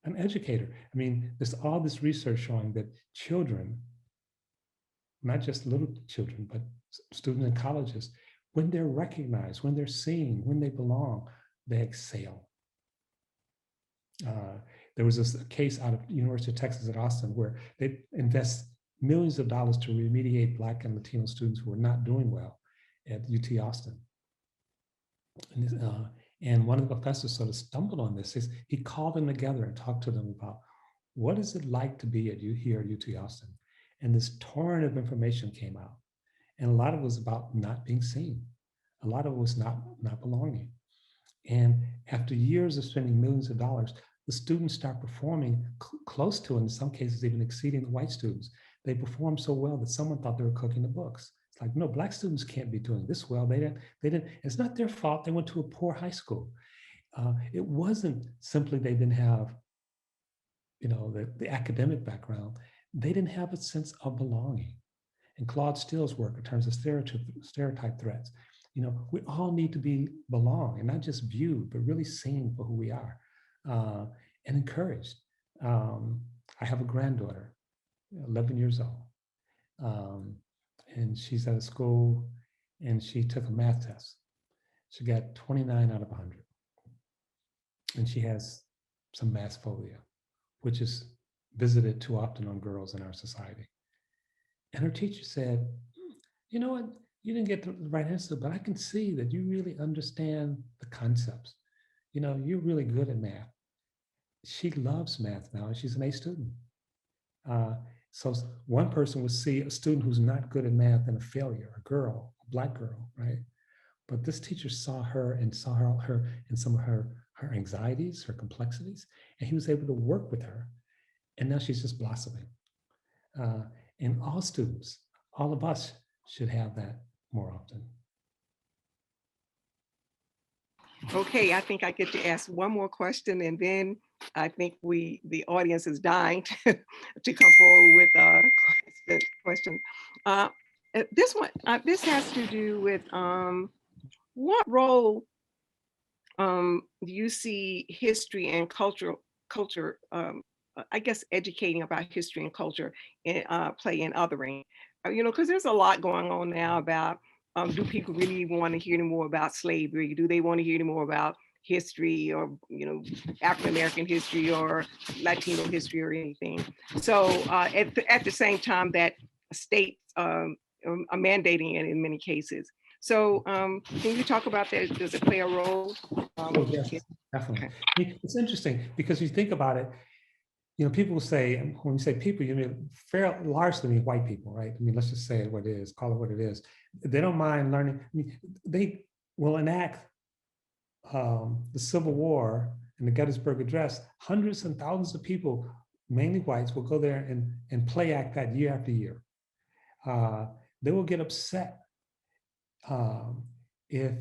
Speaker 3: an educator. I mean, there's all this research showing that children, not just little children, but students in colleges, when they're recognized, when they're seen, when they belong, they excel. There was a case out of University of Texas at Austin where they invest millions of dollars to remediate Black and Latino students who were not doing well at UT Austin. And one of the professors sort of stumbled on this. He called them together and talked to them about what is it like to be here at UT Austin? And this torrent of information came out. And a lot of it was about not being seen. A lot of it was not belonging. And after years of spending millions of dollars, the students start performing close to, and in some cases even exceeding the white students. They performed so well that someone thought they were cooking the books. It's like, no, Black students can't be doing this well. They didn't, it's not their fault. They went to a poor high school. It wasn't simply they didn't have, the academic background. They didn't have a sense of belonging. And Claude Steele's work in terms of stereotype threats, we all need to be belong and not just viewed, but really seen for who we are, and encouraged. I have a granddaughter, 11 years old, and she's at a school and she took a math test. She got 29 out of 100. And she has some math phobia, which is visited too often on girls in our society. And her teacher said, you know what, you didn't get the right answer, but I can see that you really understand the concepts. You're really good at math. She loves math now, and she's an A student. So one person would see a student who's not good at math and a failure, a girl, a Black girl, right? But this teacher saw her and saw her and some of her anxieties, her complexities, and he was able to work with her. And now she's just blossoming. And all students, all of us should have that more often.
Speaker 2: Okay, I think I get to ask one more question, and then I think the audience is dying to come forward with questions. This has to do with what role do you see history and culture, I guess educating about history and culture play in othering? Because there's a lot going on now about do people really want to hear any more about slavery? Do they want to hear any more about history, or African American history or Latino history or anything? So at the same time that states are mandating it in many cases. So can you talk about that? Does it play a role?
Speaker 3: Oh, yes, definitely. It's interesting because you think about it, people will say, when you say people, you mean largely mean white people, right? Let's just say it what it is, call it what it is. They don't mind learning. They will enact the Civil War and the Gettysburg Address. Hundreds and thousands of people, mainly whites, will go there and play act that year after year. They will get upset if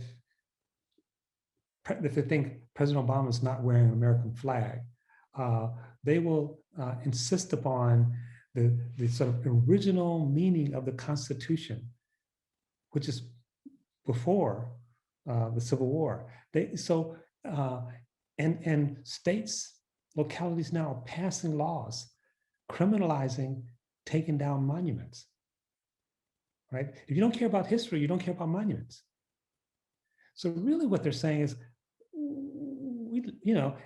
Speaker 3: they think President Obama is not wearing an American flag. They will insist upon the sort of original meaning of the Constitution, which is before the Civil War. And states, localities now are passing laws criminalizing taking down monuments, right? If you don't care about history, you don't care about monuments. So really what they're saying is,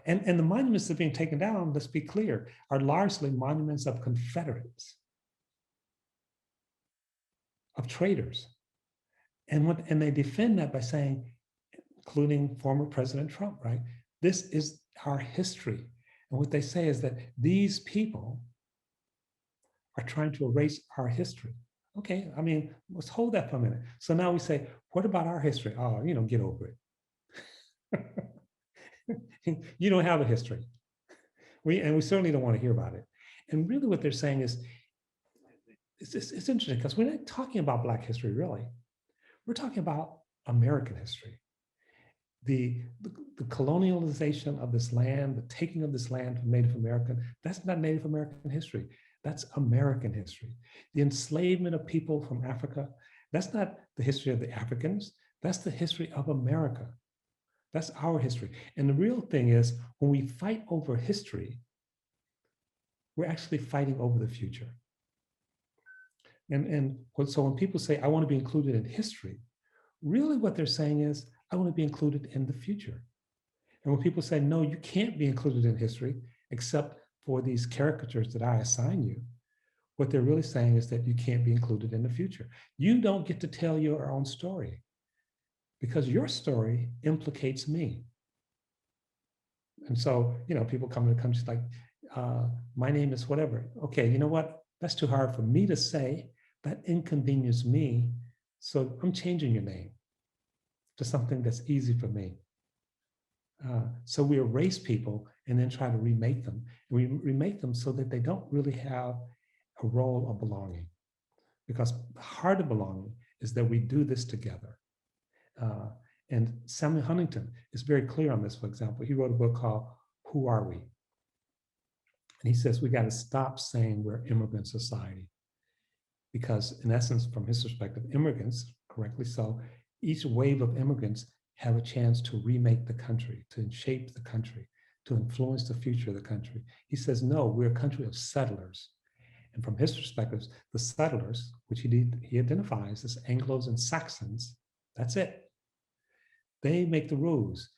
Speaker 3: and the monuments that are being taken down, let's be clear, are largely monuments of Confederates, of traitors. And they defend that by saying, including former President Trump, right? This is our history. And what they say is that these people are trying to erase our history. Okay, let's hold that for a minute. So now we say, what about our history? Oh, get over it. You don't have a history. We certainly don't want to hear about it. And really what they're saying is, it's interesting because we're not talking about Black history, really. We're talking about American history. The colonialization of this land, the taking of this land from Native American, that's not Native American history. That's American history. The enslavement of people from Africa, that's not the history of the Africans. That's the history of America. That's our history. And the real thing is, when we fight over history, we're actually fighting over the future. So when people say, I want to be included in history, really what they're saying is, I want to be included in the future. And when people say, no, you can't be included in history, except for these caricatures that I assign you, what they're really saying is that you can't be included in the future. You don't get to tell your own story, because your story implicates me. And so, people come to the country like, my name is whatever. Okay, you know what? That's too hard for me to say. That inconveniences me. So I'm changing your name to something that's easy for me. So we erase people and then try to remake them. And we remake them so that they don't really have a role of belonging. Because the heart of belonging is that we do this together. And Samuel Huntington is very clear on this, for example. He wrote a book called Who Are We? And he says we got to stop saying we're immigrant society. Because in essence, from his perspective, immigrants, correctly so, each wave of immigrants have a chance to remake the country, to shape the country, to influence the future of the country. He says, no, we're a country of settlers. And from his perspective, the settlers, which he identifies as Anglos and Saxons, that's it. They make the rules.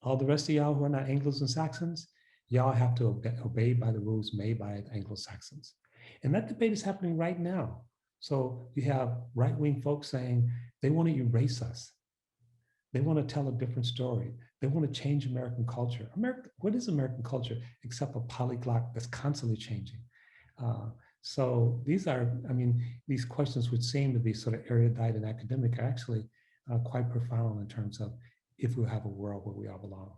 Speaker 3: All the rest of y'all who are not Anglos and Saxons, y'all have to obey by the rules made by Anglo-Saxons. And that debate is happening right now. So you have right-wing folks saying they want to erase us. They want to tell a different story. They want to change American culture. What is American culture except a polyglot that's constantly changing? So these are, I mean, these questions which seem to be sort of erudite and academic are actually quite profound in terms of if we have a world where we all belong.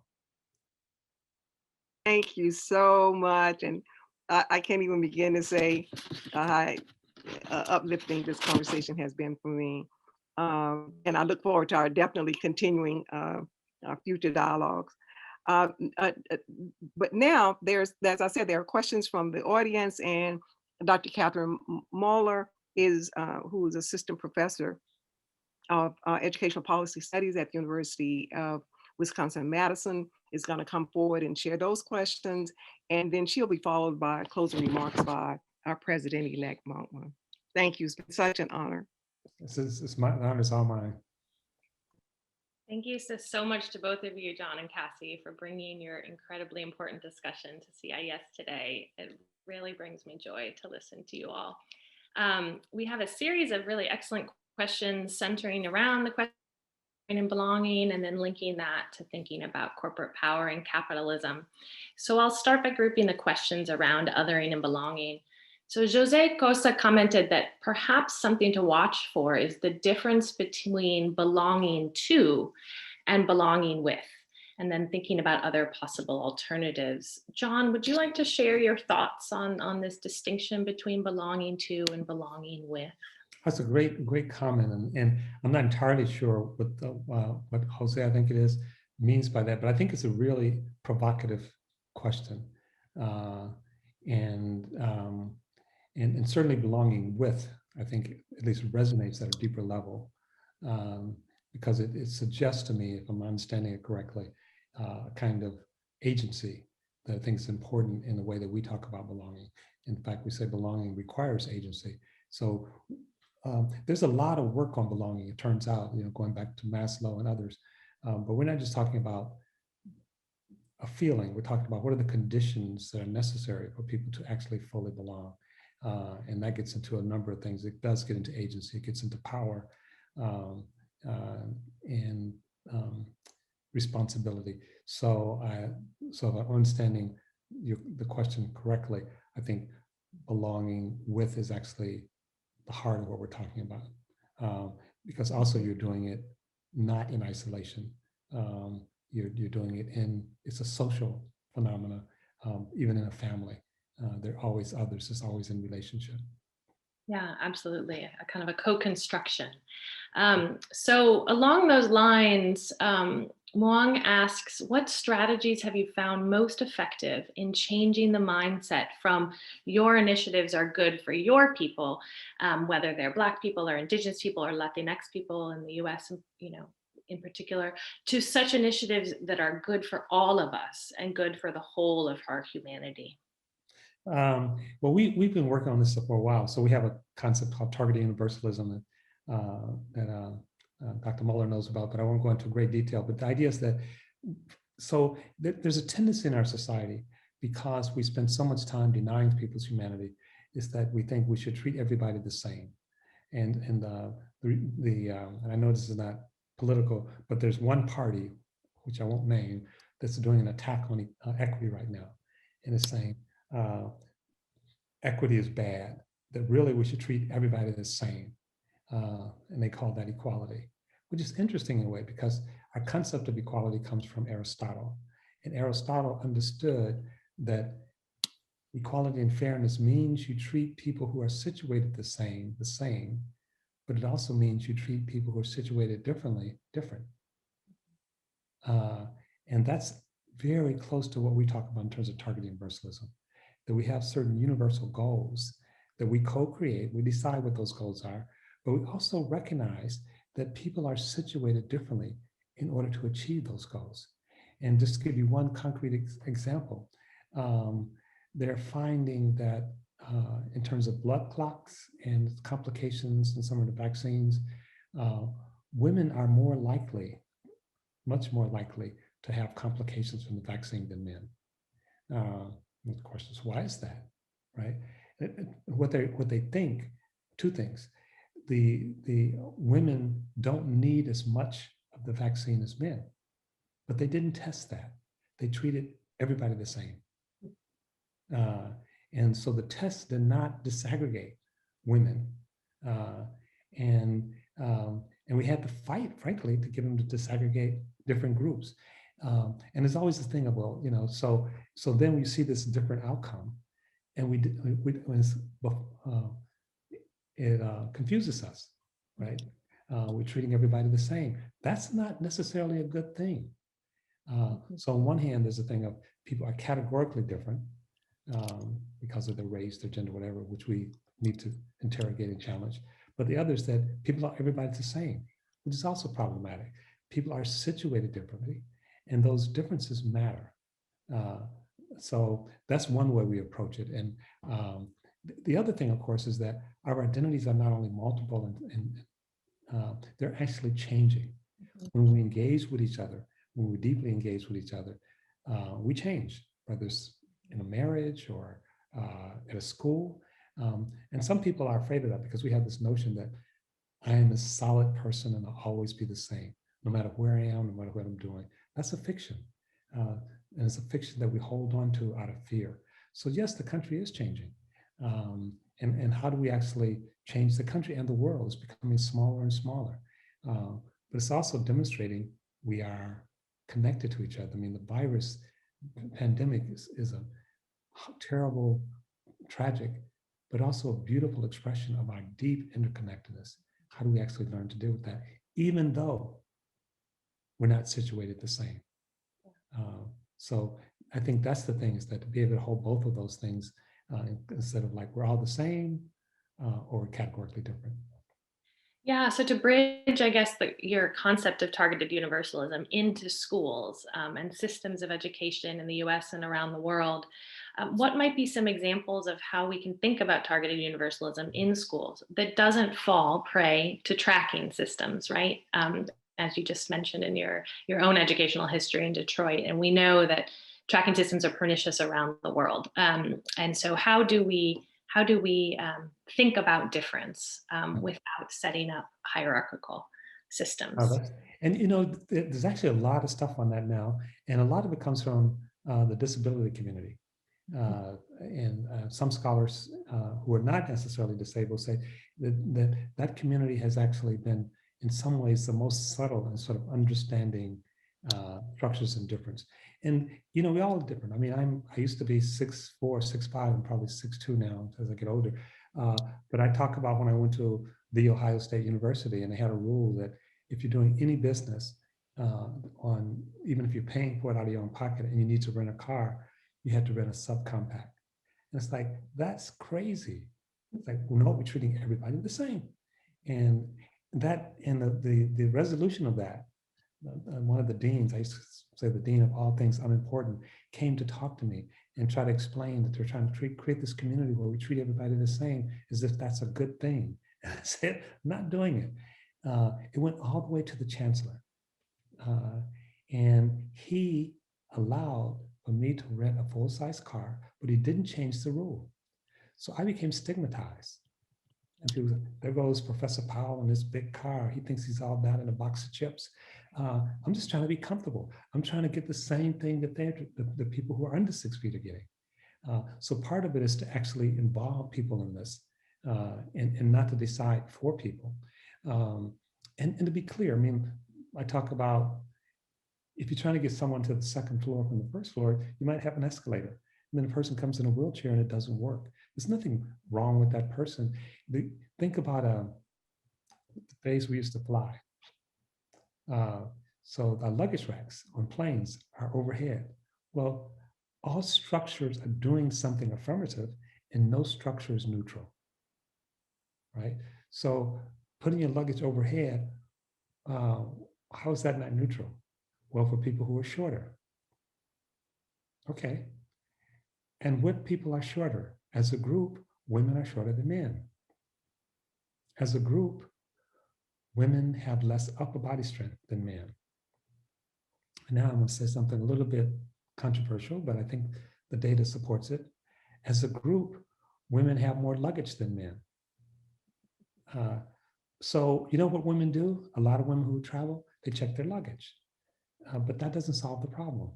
Speaker 2: Thank you so much. And I can't even begin to say how uplifting this conversation has been for me. And I look forward to our definitely continuing our future dialogues. But now there's, as I said, there are questions from the audience, and Dr. Catherine Moeller is, who is assistant professor of educational policy studies at the University of Wisconsin-Madison, is going to come forward and share those questions. And then she'll be followed by closing remarks by our President-elect Monkman. Thank you. It's been such an honor.
Speaker 3: It's my honor, is all mine.
Speaker 4: Thank you so much to both of you, John and Cassie, for bringing your incredibly important discussion to CIES today. It really brings me joy to listen to you all. We have a series of really excellent questions centering around the question and belonging, and then linking that to thinking about corporate power and capitalism. So I'll start by grouping the questions around othering and belonging. So Jose Costa commented that perhaps something to watch for is the difference between belonging to and belonging with, and then thinking about other possible alternatives. John, would you like to share your thoughts on this distinction between belonging to and belonging with?
Speaker 3: That's a great comment, and I'm not entirely sure what Jose, I think it is, means by that, but I think it's a really provocative question, and certainly belonging with, I think, at least resonates at a deeper level, because it suggests to me, if I'm understanding it correctly, a kind of agency that I think is important in the way that we talk about belonging. In fact, we say belonging requires agency. So there's a lot of work on belonging, it turns out, going back to Maslow and others. But we're not just talking about a feeling, we're talking about what are the conditions that are necessary for people to actually fully belong. And that gets into a number of things. It does get into agency, it gets into power and responsibility. So if I'm understanding the question correctly, I think belonging with is actually the heart of what we're talking about, because also you're doing it not in isolation. You're doing it it's a social phenomena, even in a family. There are always others, it's always in relationship.
Speaker 4: Yeah, absolutely. A kind of a co-construction. So along those lines, Muang asks, what strategies have you found most effective in changing the mindset from your initiatives are good for your people, whether they're Black people or Indigenous people or Latinx people in the US, in particular, to such initiatives that are good for all of us and good for the whole of our humanity?
Speaker 3: Well, we've been working on this for a while. So we have a concept called targeted universalism that Dr. Mueller knows about, but I won't go into great detail. But the idea is that, there's a tendency in our society, because we spend so much time denying people's humanity, is that we think we should treat everybody the same. And I know this is not political, but there's one party, which I won't name, that's doing an attack on equity right now, and is saying equity is bad, that really we should treat everybody the same. And they call that equality, which is interesting in a way, because our concept of equality comes from Aristotle. And Aristotle understood that equality and fairness means you treat people who are situated the same, but it also means you treat people who are situated differently, different. And that's very close to what we talk about in terms of target universalism, that we have certain universal goals that we co-create, we decide what those goals are, but we also recognize that people are situated differently in order to achieve those goals. And just to give you one concrete example, they're finding that in terms of blood clots and complications in some of the vaccines, women are more likely, much more likely to have complications from the vaccine than men. The question is, why is that, right? What they think, two things. The women don't need as much of the vaccine as men, but they didn't test that. They treated everybody the same. And so the tests did not disaggregate women. And we had to fight, frankly, to get them to disaggregate different groups. And there's always this thing of, well, so then we see this different outcome, and it confuses us, right? We're treating everybody the same. That's not necessarily a good thing. So on one hand, there's a thing of people are categorically different because of their race, their gender, whatever, which we need to interrogate and challenge. But the other is that everybody's the same, which is also problematic. People are situated differently, and those differences matter. So that's one way we approach it. And the other thing, of course, is that our identities are not only multiple and they're actually changing. When we engage with each other, when we deeply engage with each other, we change, whether it's in a marriage or at a school. And some people are afraid of that because we have this notion that I am a solid person and I'll always be the same, no matter where I am, no matter what I'm doing. That's a fiction. And it's a fiction that we hold on to out of fear. So yes, the country is changing. And how do we actually change the country? And the world is becoming smaller and smaller. But it's also demonstrating we are connected to each other. I mean, the virus pandemic is a terrible, tragic, but also a beautiful expression of our deep interconnectedness. How do we actually learn to deal with that, even though we're not situated the same? So I think that's the thing, is that to be able to hold both of those things instead of like we're all the same or categorically different.
Speaker 4: Yeah, so to bridge, I guess, your concept of targeted universalism into schools and systems of education in the US and around the world, what might be some examples of how we can think about targeted universalism in schools that doesn't fall prey to tracking systems, right? As you just mentioned in your own educational history in Detroit. And we know that tracking systems are pernicious around the world. And so how do we think about difference without setting up hierarchical systems?
Speaker 3: And there's actually a lot of stuff on that now, and a lot of it comes from the disability community. And some scholars who are not necessarily disabled say that community has actually been, in some ways, the most subtle and sort of understanding structures and difference. And we all are different. I mean, I used to be 6'4", 6'5", I'm probably 6'2" now as I get older. But I talk about when I went to the Ohio State University, and they had a rule that if you're doing any business even if you're paying for it out of your own pocket and you need to rent a car, you had to rent a subcompact. And it's like, that's crazy. It's like, no, we're treating everybody the same. And the resolution of that, one of the deans, I used to say the dean of all things unimportant, came to talk to me and try to explain that they're trying to create this community where we treat everybody the same, as if that's a good thing. And I said, I'm not doing it. It went all the way to the chancellor. And he allowed for me to rent a full-size car, but he didn't change the rule. So I became stigmatized. And people, there goes Professor Powell in this big car. He thinks he's all that in a box of chips. I'm just trying to be comfortable. I'm trying to get the same thing that the people who are under 6 feet are getting. So part of it is to actually involve people in this and not to decide for people. And to be clear, I mean, I talk about if you're trying to get someone to the second floor from the first floor, you might have an escalator. And then the person comes in a wheelchair and it doesn't work. There's nothing wrong with that person. Think about the days we used to fly. So the luggage racks on planes are overhead. Well, all structures are doing something affirmative and no structure is neutral, right? So putting your luggage overhead, how is that not neutral? Well, for people who are shorter. Okay. And what people are shorter? As a group, women are shorter than men. As a group, women have less upper body strength than men. Now I'm going to say something a little bit controversial, but I think the data supports it. As a group, women have more luggage than men. So you know what women do? A lot of women who travel, they check their luggage. But that doesn't solve the problem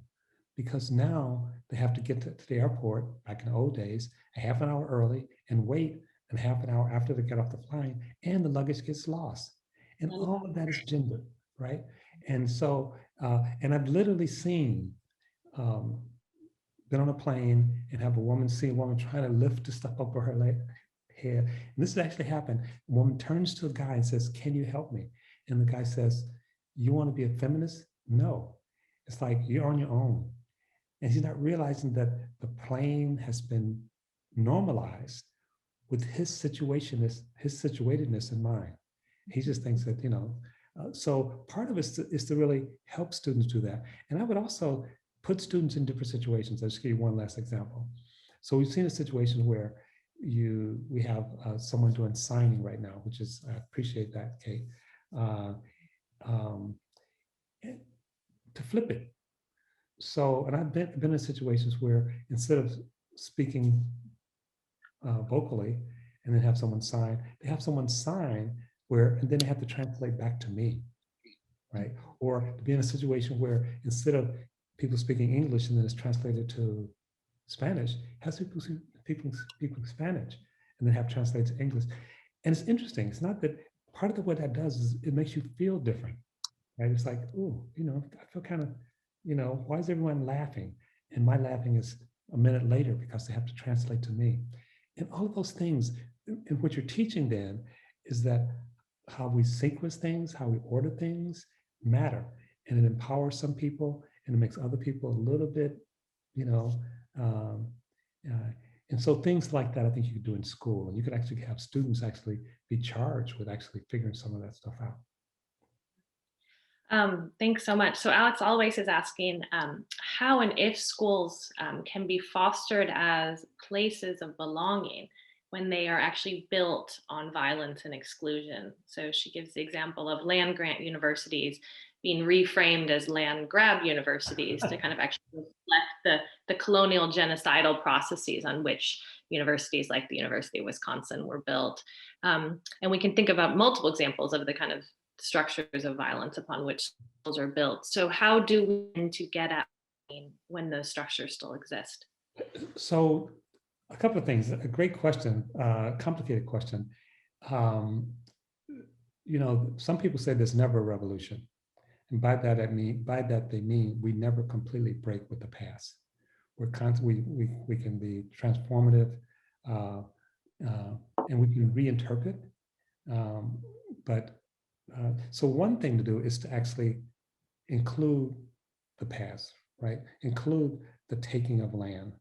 Speaker 3: because now they have to get to the airport, like in the old days, a half an hour early and wait a half an hour after they get off the plane, and the luggage gets lost. And all of that is gender, right? And so, and I've literally seen, been on a plane and have see a woman trying to lift the stuff up her head. And this has actually happened. A woman turns to a guy and says, "Can you help me?" And the guy says, "You want to be a feminist?" No. It's like, you're on your own. And he's not realizing that the plane has been normalized with his situatedness in mind. He just thinks that, so part of it is to really help students do that. And I would also put students in different situations. I'll just give you one last example. So we've seen a situation where we have someone doing signing right now, which is, I appreciate that, Kate. To flip it. So, and I've been in situations where instead of speaking vocally and then have someone sign, they have someone sign and then they have to translate back to me, right? Or to be in a situation where instead of people speaking English and then it's translated to Spanish, has people speaking Spanish and then have translated to English. And it's interesting. It's not that part of what that does is it makes you feel different. Right? It's like, oh, I feel kind of, why is everyone laughing? And my laughing is a minute later because they have to translate to me. And all of those things, and what you're teaching then is that how we sequence things, how we order things matter. And it empowers some people and it makes other people a little bit, and so things like that, I think you could do in school. And you could actually have students actually be charged with actually figuring some of that stuff out.
Speaker 4: Thanks so much. So Alex always is asking how and if schools can be fostered as places of belonging when they are actually built on violence and exclusion. So she gives the example of land grant universities being reframed as land grab universities to kind of actually reflect the colonial genocidal processes on which universities like the University of Wisconsin were built. And we can think about multiple examples of the kind of structures of violence upon which schools are built. So how do we begin to get at when those structures still exist?
Speaker 3: So a couple of things, a great question, complicated question. Some people say there's never a revolution. And by that they mean we never completely break with the past. We're constantly, we can be transformative and we can reinterpret. So one thing to do is to actually include the past, right? Include the taking of land,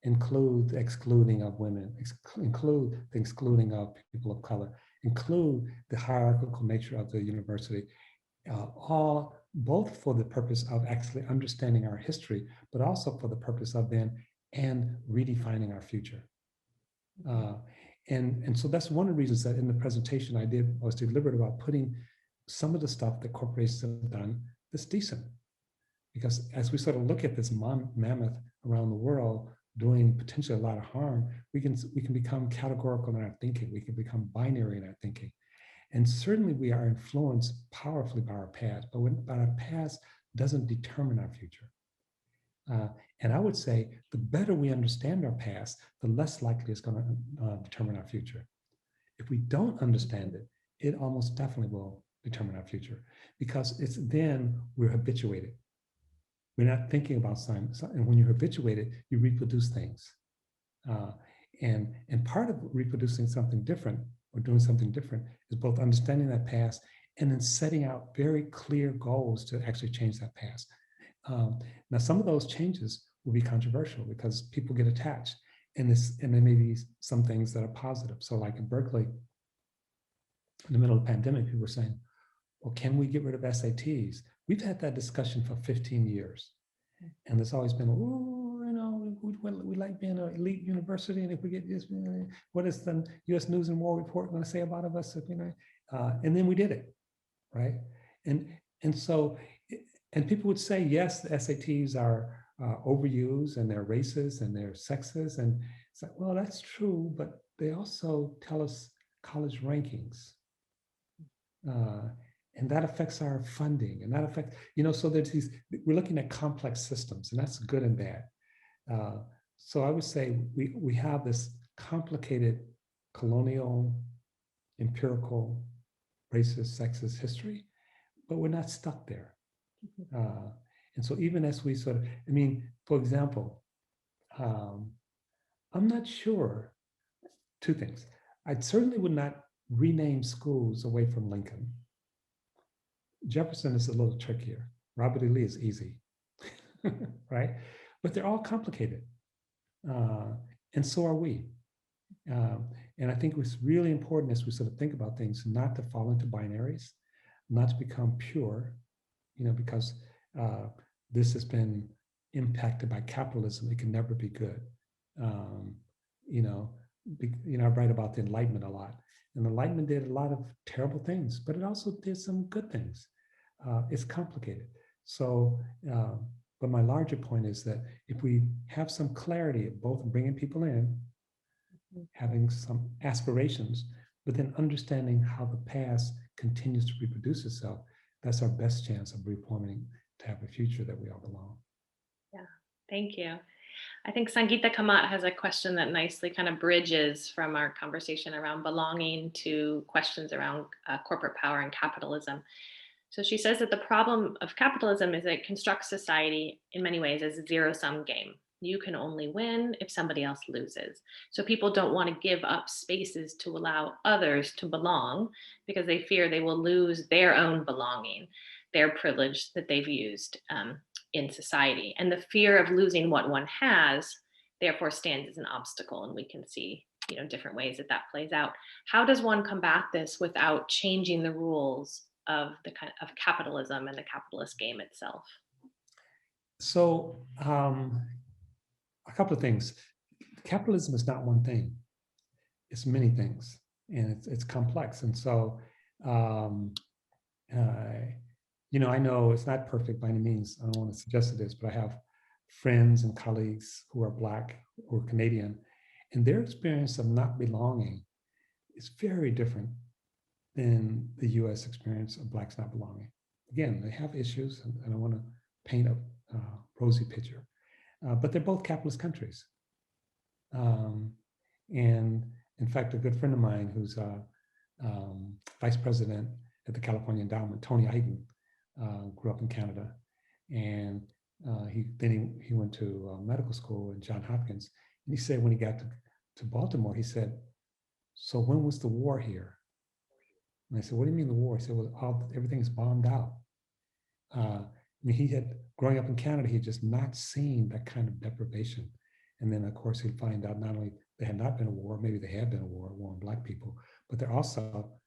Speaker 3: include the excluding of women, include the excluding of people of color, include the hierarchical nature of the university, all both for the purpose of actually understanding our history, but also for the purpose of then and redefining our future. And so that's one of the reasons that in the presentation I was deliberate about putting some of the stuff that corporations have done that's decent. Because as we sort of look at this mammoth around the world doing potentially a lot of harm, we can become categorical in our thinking. We can become binary in our thinking. And certainly we are influenced powerfully by our past, but our past doesn't determine our future. And I would say the better we understand our past, the less likely it's going to determine our future. If we don't understand it, it almost definitely will determine our future because it's then we're habituated. We're not thinking about something. And when you're habituated, you reproduce things. And part of reproducing something different or doing something different is both understanding that past and then setting out very clear goals to actually change that past. Now, some of those changes will be controversial because people get attached, and there may be some things that are positive. So like in Berkeley, in the middle of the pandemic, people were saying, well, can we get rid of SATs? We've had that discussion for 15 years. And there's always been, oh, you know, we like being an elite university. And if we get this, what is the US News and World Report going to say about us? You know? And then we did it, right? And so, and people would say, yes, the SATs are overused and they're racist and they're sexist. And it's like, well, that's true, but they also tell us college rankings. And that affects our funding, and that affects, you know, so there's these, we're looking at complex systems, and that's good and bad. So I would say we have this complicated colonial, empirical, racist, sexist history, but we're not stuck there. And so even as we sort of, I mean, for example, I'm not sure, two things. I certainly would not rename schools away from Lincoln. Jefferson is a little trickier. Robert E. Lee is easy, right? But they're all complicated. And so are we. And I think what's really important as we sort of think about things, not to fall into binaries, not to become pure, you know, because this has been impacted by capitalism. It can never be good. I write about the Enlightenment a lot. And the Enlightenment did a lot of terrible things, but it also did some good things. It's complicated. So, but my larger point is that if we have some clarity of both bringing people in, having some aspirations, but then understanding how the past continues to reproduce itself, that's our best chance of reforming to have a future that we all belong.
Speaker 4: Yeah, thank you. I think Sangeeta Kamat has a question that nicely kind of bridges from our conversation around belonging to questions around corporate power and capitalism. So she says that the problem of capitalism is that it constructs society in many ways as a zero-sum game. You can only win if somebody else loses. So people don't want to give up spaces to allow others to belong because they fear they will lose their own belonging, their privilege that they've used in society. And the fear of losing what one has, therefore, stands as an obstacle. And we can see, you know, different ways that that plays out. How does one combat this without changing the rules of the kind of capitalism and the capitalist game itself?
Speaker 3: So a couple of things. Capitalism is not one thing. It's many things, and it's complex. And so, I know it's not perfect by any means. I don't want to suggest it is, but I have friends and colleagues who are Black or Canadian, and their experience of not belonging is very different than the US experience of Blacks not belonging. Again, they have issues, and I don't want to paint a rosy picture, but they're both capitalist countries. And in fact, a good friend of mine who's vice president at the California Endowment, Tony Ayton, grew up in Canada, and he went to medical school at Johns Hopkins. And he said when he got to Baltimore, he said, "So when was the war here?" And I said, "What do you mean the war?" He said, "Well, everything is bombed out." I mean, he had, growing up in Canada, he had just not seen that kind of deprivation. And then, of course, he'd find out not only there had not been a war, maybe there had been a war on Black people, but there also,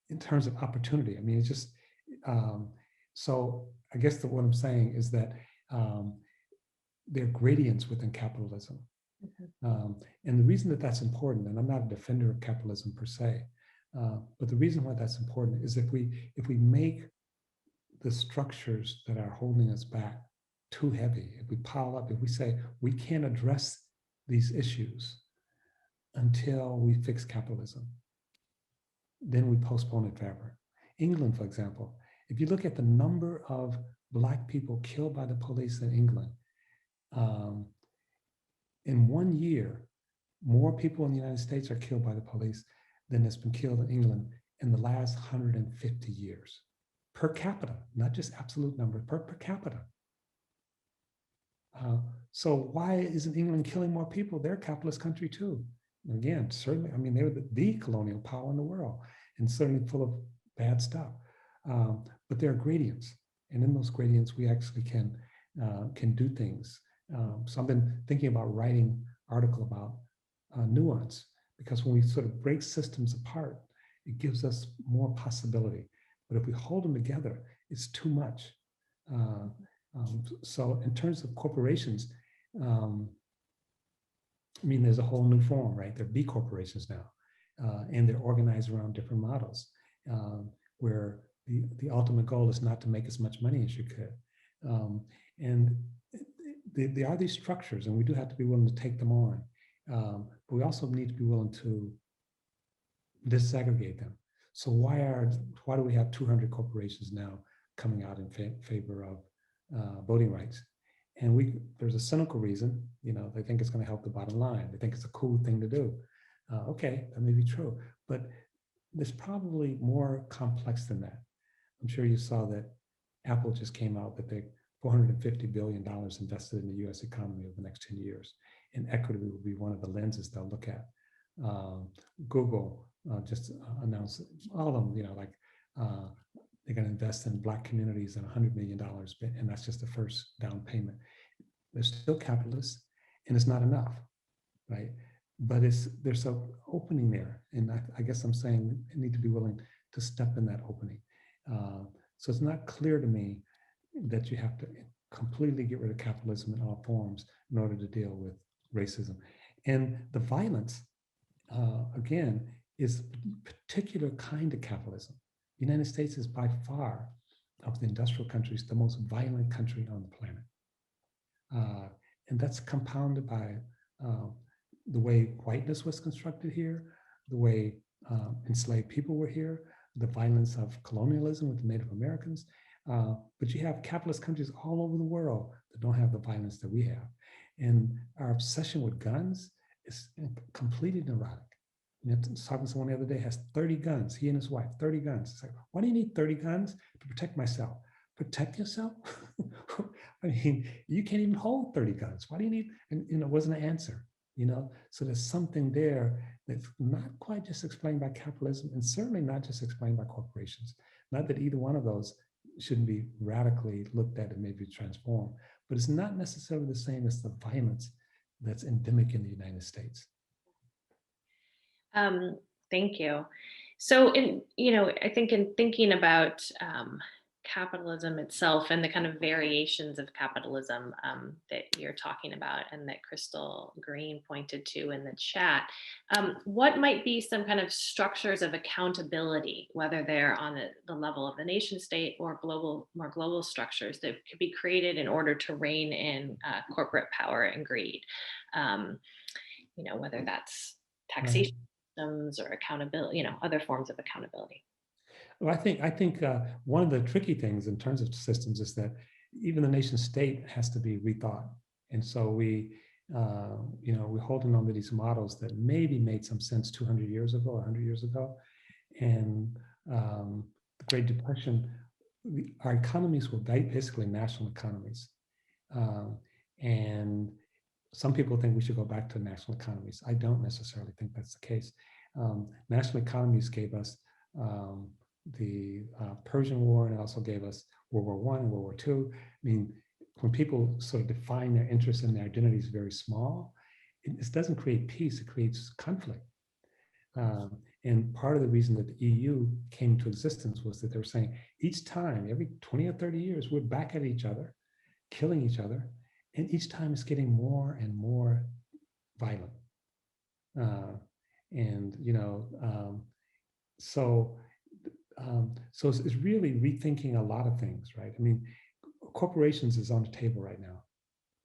Speaker 3: in terms of opportunity, I mean, it's just, so I guess what I'm saying is that there are gradients within capitalism. And the reason that that's important, and I'm not a defender of capitalism per se, but the reason why that's important is if we make the structures that are holding us back too heavy, if we pile up, if we say we can't address these issues until we fix capitalism, then we postpone it forever. England, for example, if you look at the number of Black people killed by the police in England, in 1 year, more people in the United States are killed by the police than has been killed in England in the last 150 years, per capita, not just absolute number, per capita. So why isn't England killing more people? They're a capitalist country too. Again, certainly, I mean, they were the colonial power in the world, and certainly full of bad stuff. But there are gradients, and in those gradients, we actually can do things. So I've been thinking about writing an article about nuance, because when we sort of break systems apart, it gives us more possibility. But if we hold them together, it's too much. So in terms of corporations, I mean, there's a whole new form, right? They're B corporations now, and they're organized around different models, where the ultimate goal is not to make as much money as you could. And there are these structures, and we do have to be willing to take them on. But we also need to be willing to disaggregate them. So why do we have 200 corporations now coming out in favor of voting rights? And there's a cynical reason, they think it's going to help the bottom line. They think it's a cool thing to do. Okay, that may be true, but there's probably more complex than that. I'm sure you saw that Apple just came out that they $450 billion invested in the US economy over the next 10 years. And equity will be one of the lenses they'll look at. Google just announced, all of them, they're going to invest in Black communities and $100 million, and that's just the first down payment. They're still capitalists, and it's not enough, right? But there's an opening there, and I guess I'm saying we need to be willing to step in that opening. So it's not clear to me that you have to completely get rid of capitalism in all forms in order to deal with racism. And the violence, again, is a particular kind of capitalism. The United States is by far, of the industrial countries, the most violent country on the planet. And that's compounded by the way whiteness was constructed here, the way enslaved people were here, the violence of colonialism with the Native Americans. But you have capitalist countries all over the world that don't have the violence that we have. And our obsession with guns is completely neurotic. I was talking to someone the other day, has 30 guns, he and his wife, 30 guns. It's like, why do you need 30 guns? To protect myself. Protect yourself? I mean, you can't even hold 30 guns. Why do you need, and it wasn't an answer, So there's something there that's not quite just explained by capitalism, and certainly not just explained by corporations. Not that either one of those shouldn't be radically looked at and maybe transformed, but it's not necessarily the same as the violence that's endemic in the United States.
Speaker 4: Thank you. So I think in thinking about capitalism itself and the kind of variations of capitalism that you're talking about and that Crystal Green pointed to in the chat, what might be some kind of structures of accountability, whether they're on the level of the nation state or more global structures that could be created in order to rein in corporate power and greed? Whether that's taxation systems or accountability, other forms of accountability.
Speaker 3: Well, I think one of the tricky things in terms of systems is that even the nation state has to be rethought. And so we're holding on to these models that maybe made some sense 200 years ago or 100 years ago. And the Great Depression, our economies were basically national economies. And some people think we should go back to national economies. I don't necessarily think that's the case. National economies gave us the Persian War, and it also gave us World War I and World War II. I mean, when people sort of define their interests and their identities very small, it doesn't create peace, it creates conflict. And part of the reason that the EU came into existence was that they were saying each time, every 20 or 30 years, we're back at each other, killing each other, and each time it's getting more and more violent. So it's really rethinking a lot of things, right? I mean, corporations is on the table right now.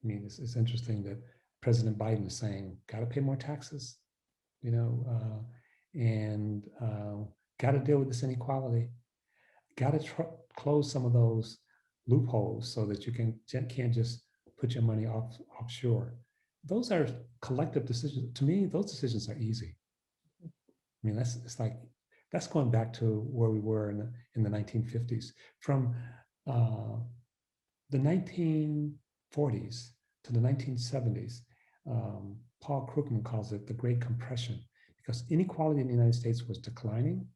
Speaker 3: I mean, it's interesting that President Biden is saying, got to pay more taxes, and got to deal with this inequality, got to close some of those loopholes so that you can't just put your money offshore. Those are collective decisions. To me, those decisions are easy. I mean, that's going back to where we were in the 1950s. From the 1940s to the 1970s, Paul Krugman calls it the Great Compression, because inequality in the United States was declining.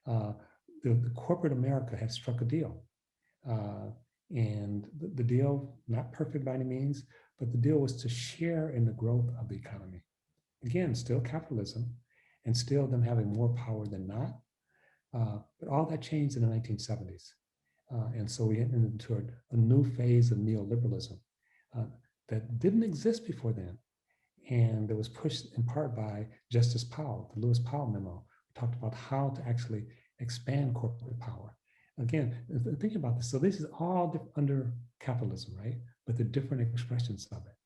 Speaker 3: The corporate America had struck a deal. And the deal, not perfect by any means, but the deal was to share in the growth of the economy. Again, still capitalism and still them having more power than not. But all that changed in the 1970s. And so we entered into a new phase of neoliberalism that didn't exist before then. And it was pushed in part by Justice Powell, the Lewis Powell memo. We talked about how to actually expand corporate power. Again, think about this. So this is all under capitalism, right? But the different expressions of it.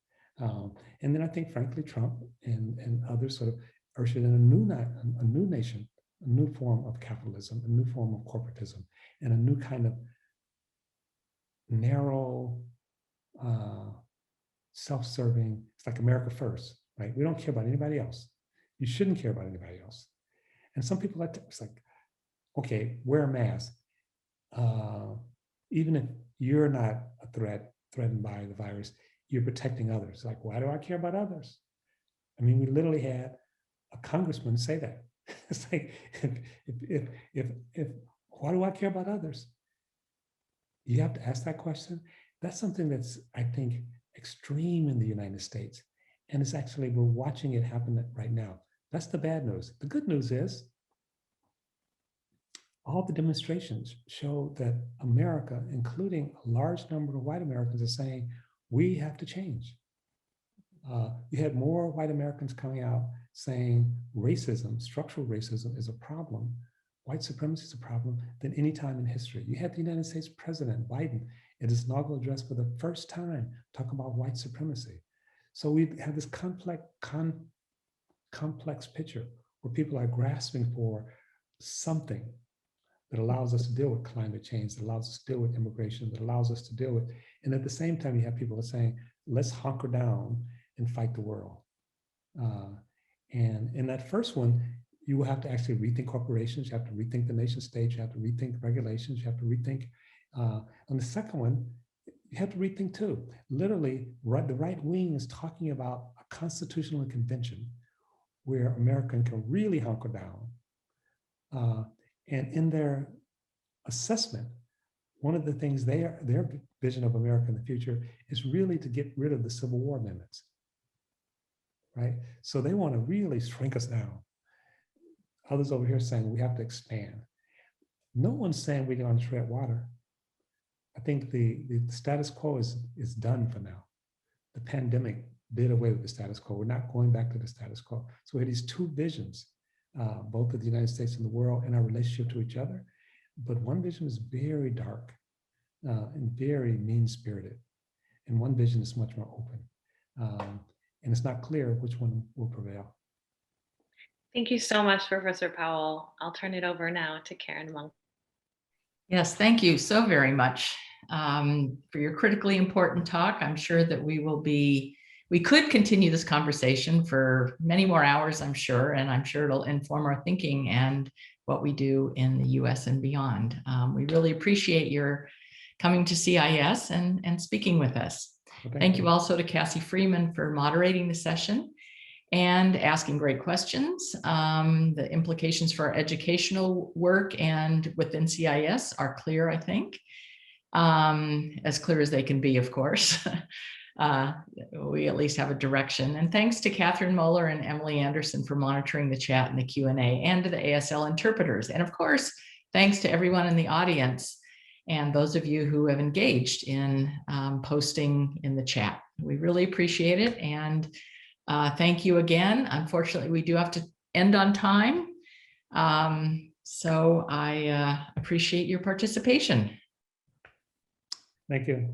Speaker 3: And then I think, frankly, Trump and others sort of ushered in a new nation, a new form of capitalism, a new form of corporatism, and a new kind of narrow, self-serving. It's like America first, right? We don't care about anybody else. You shouldn't care about anybody else. And some people, it's like, okay, wear a mask. Even if you're not threatened by the virus, you're protecting others. Like, why do I care about others? I mean, we literally had a congressman say that. It's like, if why do I care about others? You have to ask that question. That's something that's, I think, extreme in the United States. And it's actually, we're watching it happen right now. That's the bad news. The good news is, all the demonstrations show that America, including a large number of white Americans, are saying, we have to change. You had more white Americans coming out saying racism, structural racism is a problem, white supremacy is a problem, than any time in history. You had the United States President Biden in his inaugural address for the first time talk about white supremacy. So we have this complex picture where people are grasping for something that allows us to deal with climate change, that allows us to deal with immigration, that allows us to deal with, and at the same time, you have people that are saying, let's hunker down and fight the world. And in that first one, you will have to actually rethink corporations, you have to rethink the nation state, you have to rethink regulations, you have to rethink. On the second one, you have to rethink too. Literally, the right wing is talking about a constitutional convention where America can really hunker down. And in their assessment, one of the things their vision of America in the future is really to get rid of the Civil War amendments, right? So they want to really shrink us down. Others over here saying we have to expand. No one's saying we're going to tread water. I think the status quo is done for now. The pandemic did away with the status quo. We're not going back to the status quo. So we have these two visions, both of the United States and the world and our relationship to each other. But one vision is very dark and very mean-spirited. And one vision is much more open. And it's not clear which one will prevail.
Speaker 4: Thank you so much, Professor Powell. I'll turn it over now to Karen Monk.
Speaker 1: Yes, thank you so very much for your critically important talk. I'm sure that we could continue this conversation for many more hours, I'm sure, and I'm sure it'll inform our thinking and what we do in the US and beyond. We really appreciate your coming to CIES and speaking with us.
Speaker 3: Well,
Speaker 1: thank you also to Cassie Freeman for moderating the session and asking great questions. The implications for our educational work and within CIES are clear, I think, as clear as they can be, of course. We at least have a direction. And thanks to Catherine Moeller and Emily Anderson for monitoring the chat and the Q&A, and to the ASL interpreters. And of course, thanks to everyone in the audience and those of you who have engaged in posting in the chat. We really appreciate it. And thank you again. Unfortunately, we do have to end on time. So I appreciate your participation.
Speaker 3: Thank you.